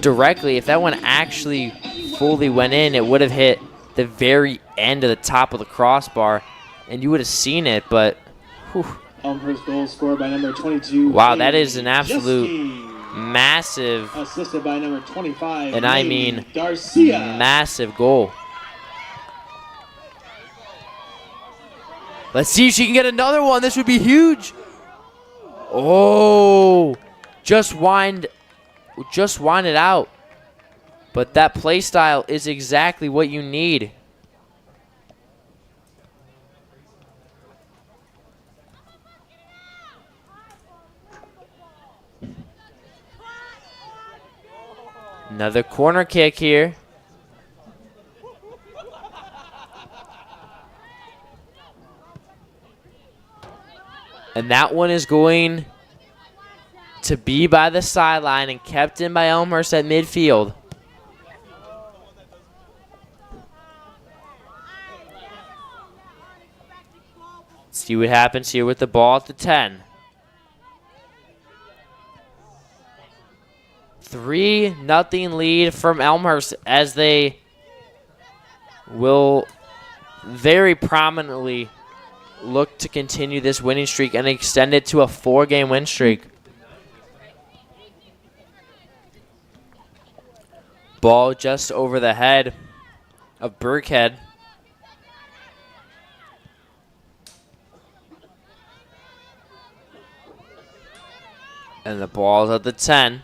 directly. If that one actually fully went in, it would have hit the very end of the top of the crossbar, and you would have seen it, but whew. Elmhurst goal scored by number 22. Wow, that is an absolute massive, assisted by number 25, and I mean Garcia. Massive goal. Let's see if she can get another one. This would be huge. Oh, just wind it out. But that play style is exactly what you need. Another corner kick here. And that one is going to be by the sideline and kept in by Elmhurst at midfield. See what happens here with the ball at the 10. 3-0 lead from Elmhurst as they will very prominently look to continue this winning streak and extend it to a 4-game win streak. Ball just over the head of Burkhead. And the ball's at the 10.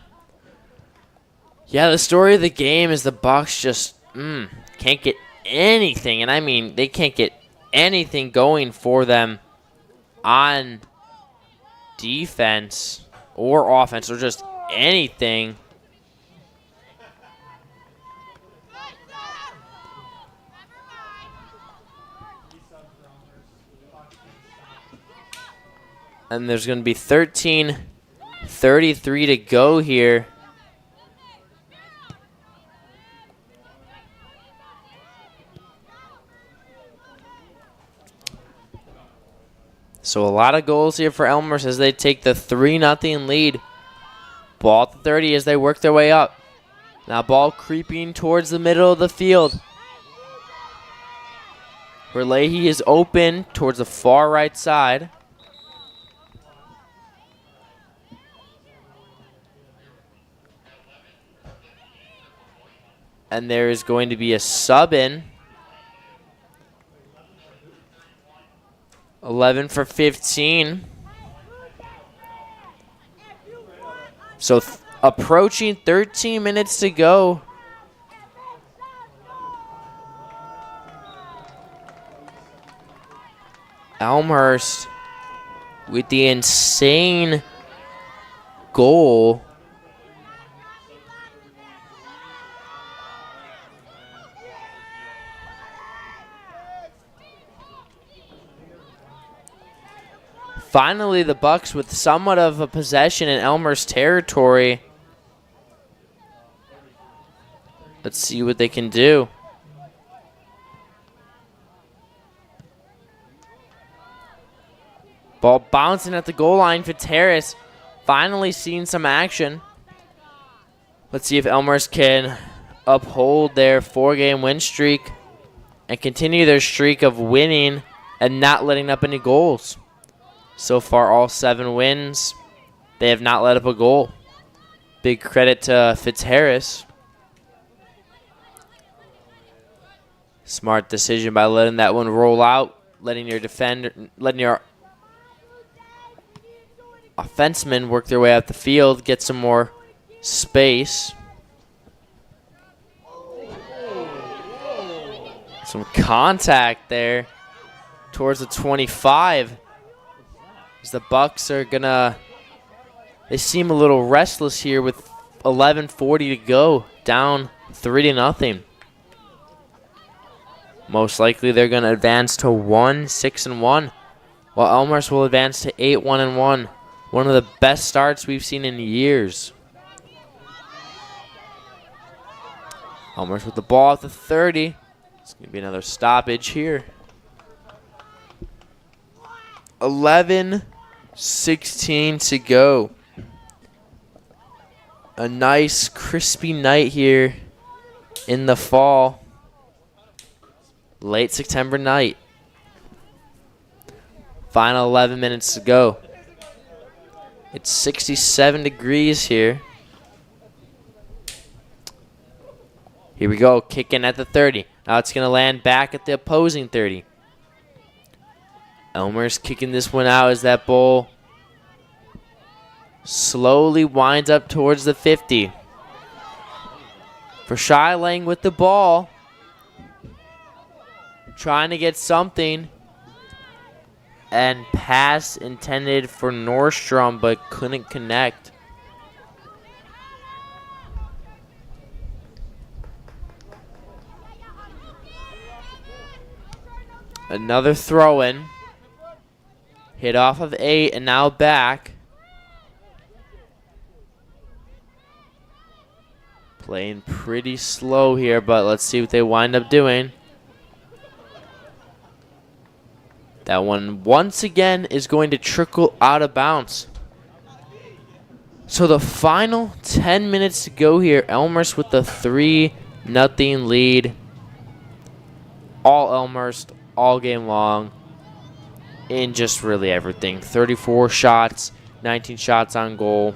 Yeah, the story of the game is the Bucks just can't get anything. And I mean, they can't get anything going for them on defense or offense or just anything. And there's going to be 13:33 to go here. So a lot of goals here for Elmhurst as they take the 3-0 lead. Ball at the 30 as they work their way up. Now ball creeping towards the middle of the field. Where Leahy is open towards the far right side. And there is going to be a sub in. 11 for 15. So approaching 13 minutes to go. Elmhurst with the insane goal. Finally, the Bucks with somewhat of a possession in Elmhurst territory. Let's see what they can do. Ball bouncing at the goal line. Fitzharris finally seeing some action. Let's see if Elmhurst can uphold their 4-game win streak and continue their streak of winning and not letting up any goals. So far, all 7 wins, they have not let up a goal. Big credit to Fitzharris. Smart decision by letting that one roll out, letting your offensemen work their way up the field, get some more space. Some contact there towards the 25. As the Bucks are gonna, they seem a little restless here with 11:40 to go, down 3-0. Most likely they're gonna advance to 1-6-1, while Elmhurst will advance to 8-1-1. One of the best starts we've seen in years. Elmhurst with the ball at the 30. It's gonna be another stoppage here. 11:16 to go. A nice crispy night here in the fall. Late September night. Final 11 minutes to go. It's 67 degrees here. Here we go, kicking at the 30. Now it's going to land back at the opposing 30. Elmhurst kicking this one out as that ball slowly winds up towards the 50. For Lang with the ball. Trying to get something. And pass intended for Nordstrom, but couldn't connect. Another throw-in. Hit off of 8 and now back. Playing pretty slow here, but let's see what they wind up doing. That one once again is going to trickle out of bounds. So the final 10 minutes to go here. Elmhurst with the 3-0 lead. All Elmhurst, all game long. In just really everything. 34 shots, 19 shots on goal.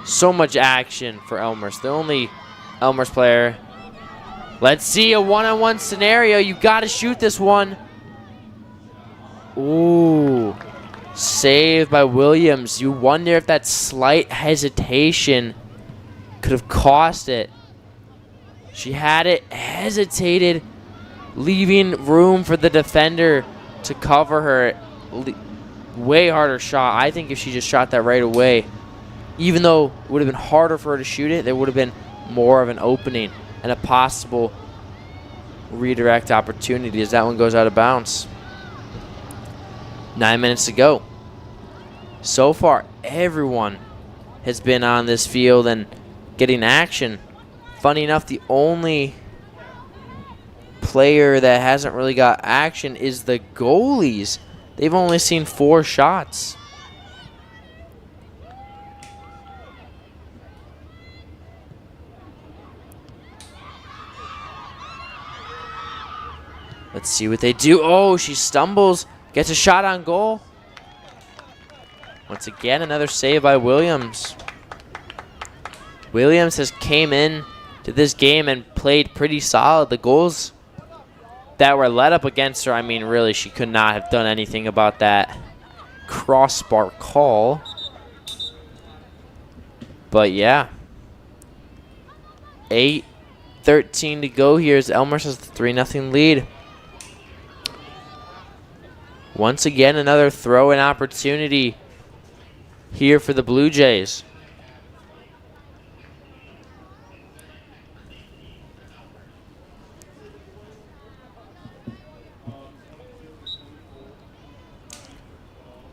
So much action for Elmhurst. The only Elmhurst player. Let's see a one-on-one scenario. You got to shoot this one. Ooh. Saved by Williams. You wonder if that slight hesitation could have cost it. She had it, hesitated, leaving room for the defender to cover her. Way harder shot. I think if she just shot that right away, even though it would have been harder for her to shoot it, there would have been more of an opening and a possible redirect opportunity as that one goes out of bounds. 9 minutes to go. So far, everyone has been on this field and getting action. Funny enough, the only player that hasn't really got action is the goalies. They've only seen 4 shots. Let's see what they do. Oh, she stumbles. Gets a shot on goal. Once again, another save by Williams. Williams has came in to this game and played pretty solid. The goals that were led up against her, I mean, really, she could not have done anything about that crossbar call. But, yeah. 8:13 to go here as Elmhurst has the 3-0 lead. Once again, another throw-in opportunity here for the Blue Jays.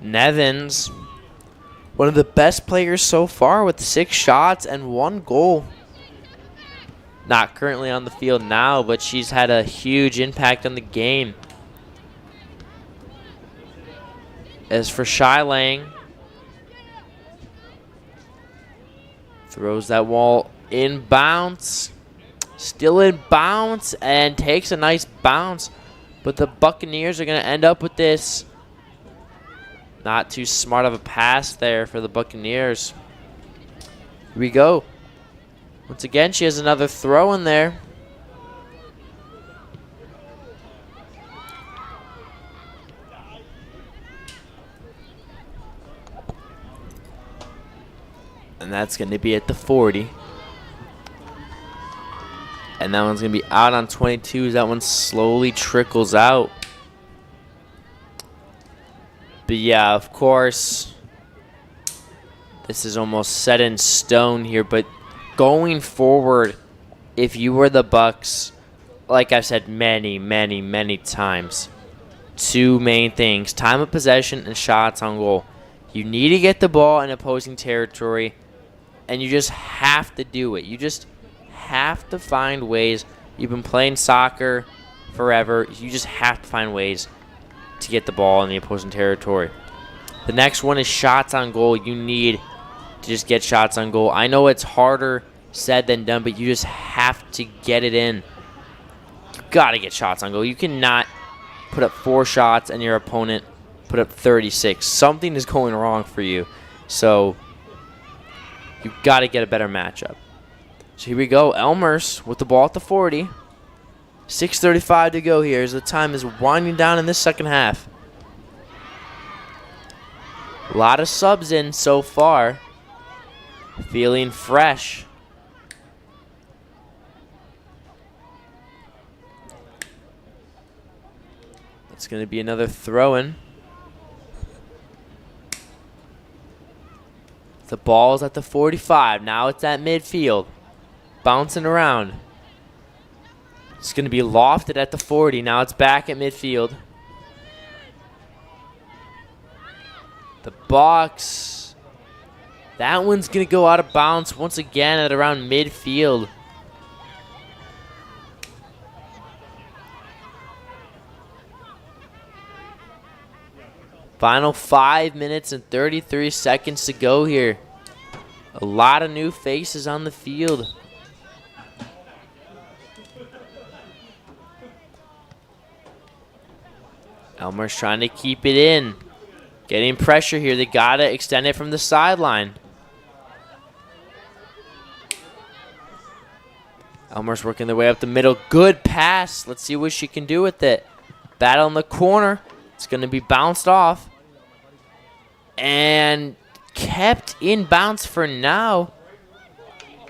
Nevins, one of the best players so far with 6 shots and 1 goal. Not currently on the field now, but she's had a huge impact on the game. As for Shy Lang, throws that wall in bounce, still in bounce, and takes a nice bounce. But the Buccaneers are going to end up with this. Not too smart of a pass there for the Buccaneers. Here we go. Once again, she has another throw in there. And that's going to be at the 40. And that one's going to be out on 22 as that one slowly trickles out. But yeah, of course, this is almost set in stone here. But going forward, if you were the Bucks, like I've said many times, 2 main things: time of possession and shots on goal. You need to get the ball in opposing territory, and you just have to do it. You just have to find ways. You've been playing soccer forever. You just have to find ways to get the ball in the opposing territory. The next one is shots on goal. You need to just get shots on goal. I know it's harder said than done, but you just have to get it in. You got to get shots on goal. You cannot put up 4 shots and your opponent put up 36. Something is going wrong for you. So you got to get a better matchup. So here we go. Elmhurst with the ball at the 40. 6:35 to go here as the time is winding down in this second half. A lot of subs in so far. Feeling fresh. It's going to be another throw-in. The ball's at the 45. Now it's at midfield. Bouncing around. It's going to be lofted at the 40. Now it's back at midfield. The box. That one's going to go out of bounds once again at around midfield. Final 5 minutes and 33 seconds to go here. A lot of new faces on the field. Elmhurst trying to keep it in. Getting pressure here. They got to extend it from the sideline. Elmhurst working their way up the middle. Good pass. Let's see what she can do with it. Battle in the corner. It's going to be bounced off. And kept in bounds for now.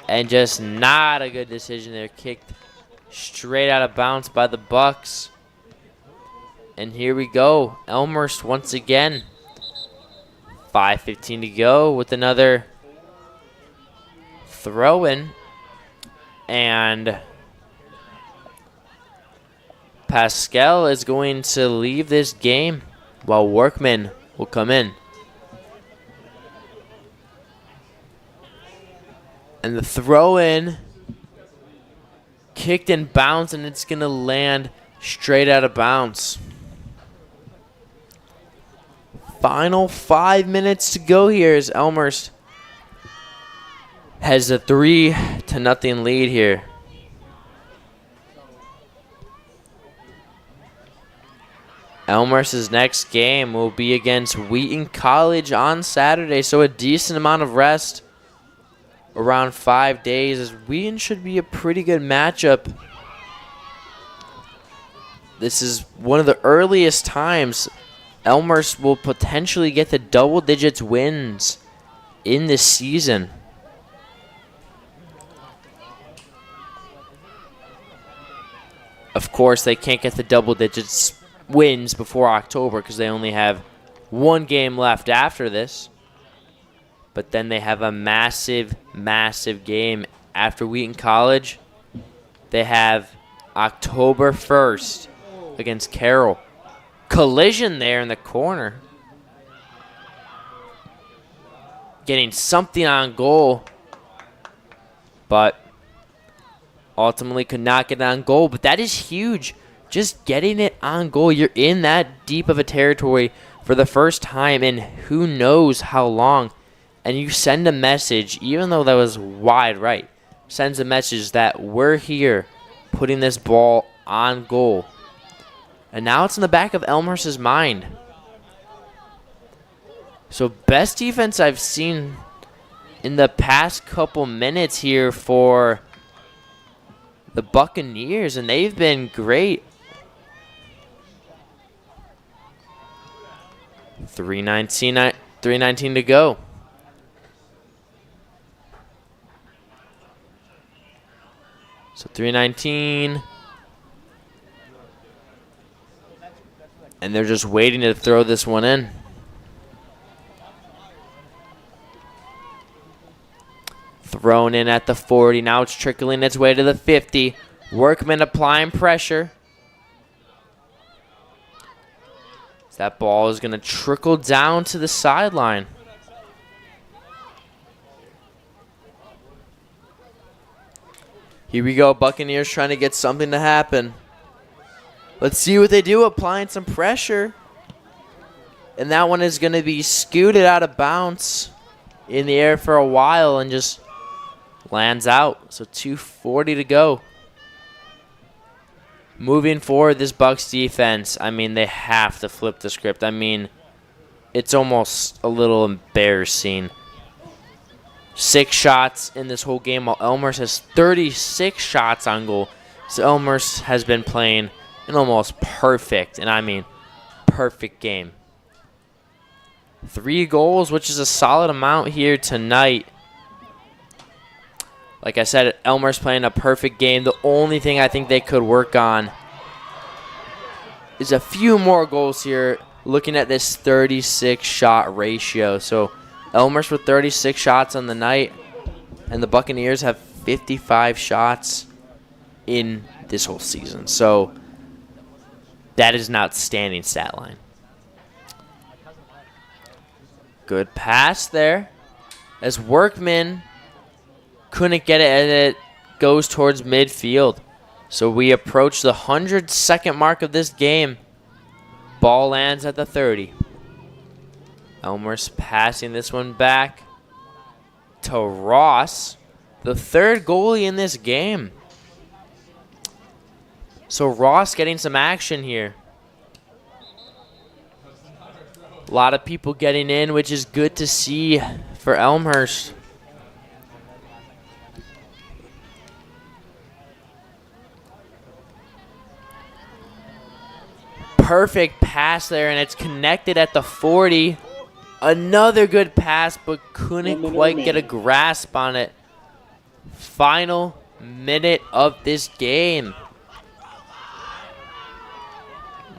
And just not a good decision there. Kicked straight out of bounds by the Bucks. And here we go. Elmhurst once again. 5:15 to go with another throw-in. And Pascal is going to leave this game while Workman will come in. And the throw-in kicked and bounced, and it's going to land straight out of bounds. Final 5 minutes to go here as Elmhurst has a 3-0 lead here. Elmhurst's next game will be against Wheaton College on Saturday, so a decent amount of rest, around 5 days, as Wheaton should be a pretty good matchup. This is one of the earliest times Elmhurst will potentially get the double digits wins in this season. Of course, they can't get the double digits wins before October because they only have one game left after this. But then they have a massive, massive game after Wheaton College. They have October 1st against Carroll. Collision there in the corner. Getting something on goal. But ultimately could not get on goal. But that is huge. Just getting it on goal. You're in that deep of a territory for the first time in who knows how long. And you send a message, even though that was wide right, sends a message that we're here putting this ball on goal. And now it's in the back of Elmhurst's mind. So best defense I've seen in the past couple minutes here for the Buccaneers, and they've been great. 3:19 to go. So 3:19. And they're just waiting to throw this one in. Thrown in at the 40. Now it's trickling its way to the 50. Workman applying pressure. That ball is going to trickle down to the sideline. Here we go. Buccaneers trying to get something to happen. Let's see what they do, applying some pressure. And that one is going to be scooted out of bounds in the air for a while and just lands out. So 2:40 to go. Moving forward, this Bucs defense, I mean, they have to flip the script. I mean, it's almost a little embarrassing. 6 shots in this whole game, while Elmhurst has 36 shots on goal. So Elmhurst has been playing an almost perfect, and I mean perfect game. 3 goals, which is a solid amount here tonight. Like I said, Elmhurst playing a perfect game. The only thing I think they could work on is a few more goals here, looking at this 36-shot ratio. So Elmhurst with 36 shots on the night, and the Buccaneers have 55 shots in this whole season. So that is an outstanding stat line. Good pass there as Workman couldn't get it, and it goes towards midfield. So we approach the 100-second mark of this game. Ball lands at the 30. Elmhurst passing this one back to Ross, the third goalie in this game. So Ross getting some action here. A lot of people getting in, which is good to see for Elmhurst. Perfect pass there, and it's connected at the 40. Another good pass, but couldn't quite get a grasp on it. Final minute of this game.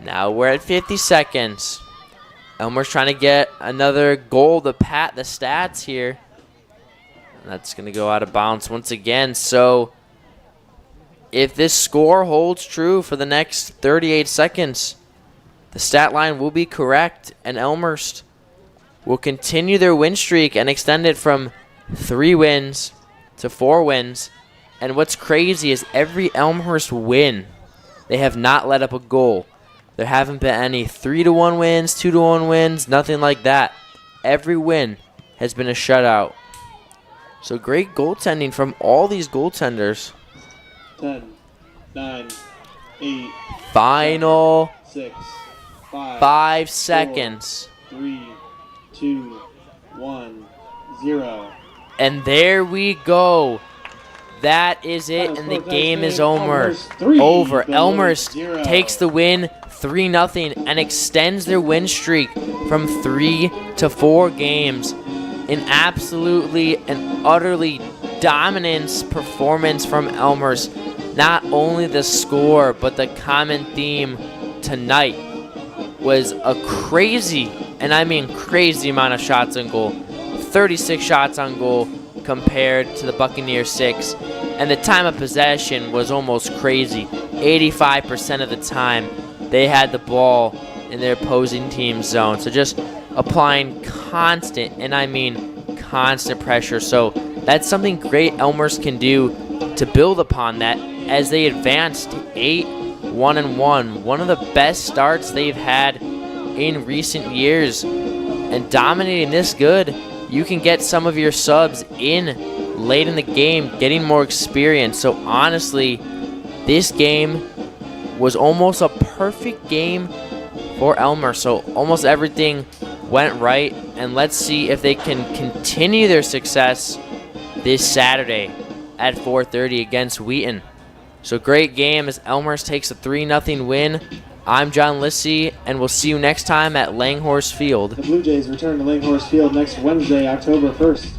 Now we're at 50 seconds. Elmer's trying to get another goal to pat the stats here. That's going to go out of bounds once again. So if this score holds true for the next 38 seconds, the stat line will be correct, and Elmhurst will continue their win streak and extend it from 3 wins to 4 wins. And what's crazy is every Elmhurst win, they have not let up a goal. There haven't been any 3-1 wins, 2-1 wins, nothing like that. Every win has been a shutout. So great goaltending from all these goaltenders. 10, 9, 8. Final 6, 5 seconds. 3, 2, 1, 0. And there we go. That is it, and the game is over. Elmhurst takes the win 3-0 and extends their win streak from 3 to 4 games. An absolutely and utterly dominant performance from Elmhurst. Not only the score, but the common theme tonight was a crazy, and I mean crazy, amount of shots on goal. 36 shots on goal compared to the Buccaneers 6. And the time of possession was almost crazy. 85% of the time they had the ball in their opposing team's zone. So just applying constant, and I mean constant pressure. So that's something great Elmhurst can do to build upon that as they advance to 8-1-1. One of the best starts they've had in recent years. And dominating this good, you can get some of your subs in late in the game, getting more experience. So honestly, this game was almost a perfect game for Elmhurst. So almost everything went right, and let's see if they can continue their success this Saturday at 4:30 against Wheaton. So great game as Elmhurst takes a 3-0 win. I'm John Lissy, and we'll see you next time at Langhorse Field. The Blue Jays return to Langhorse Field next Wednesday, October 1st.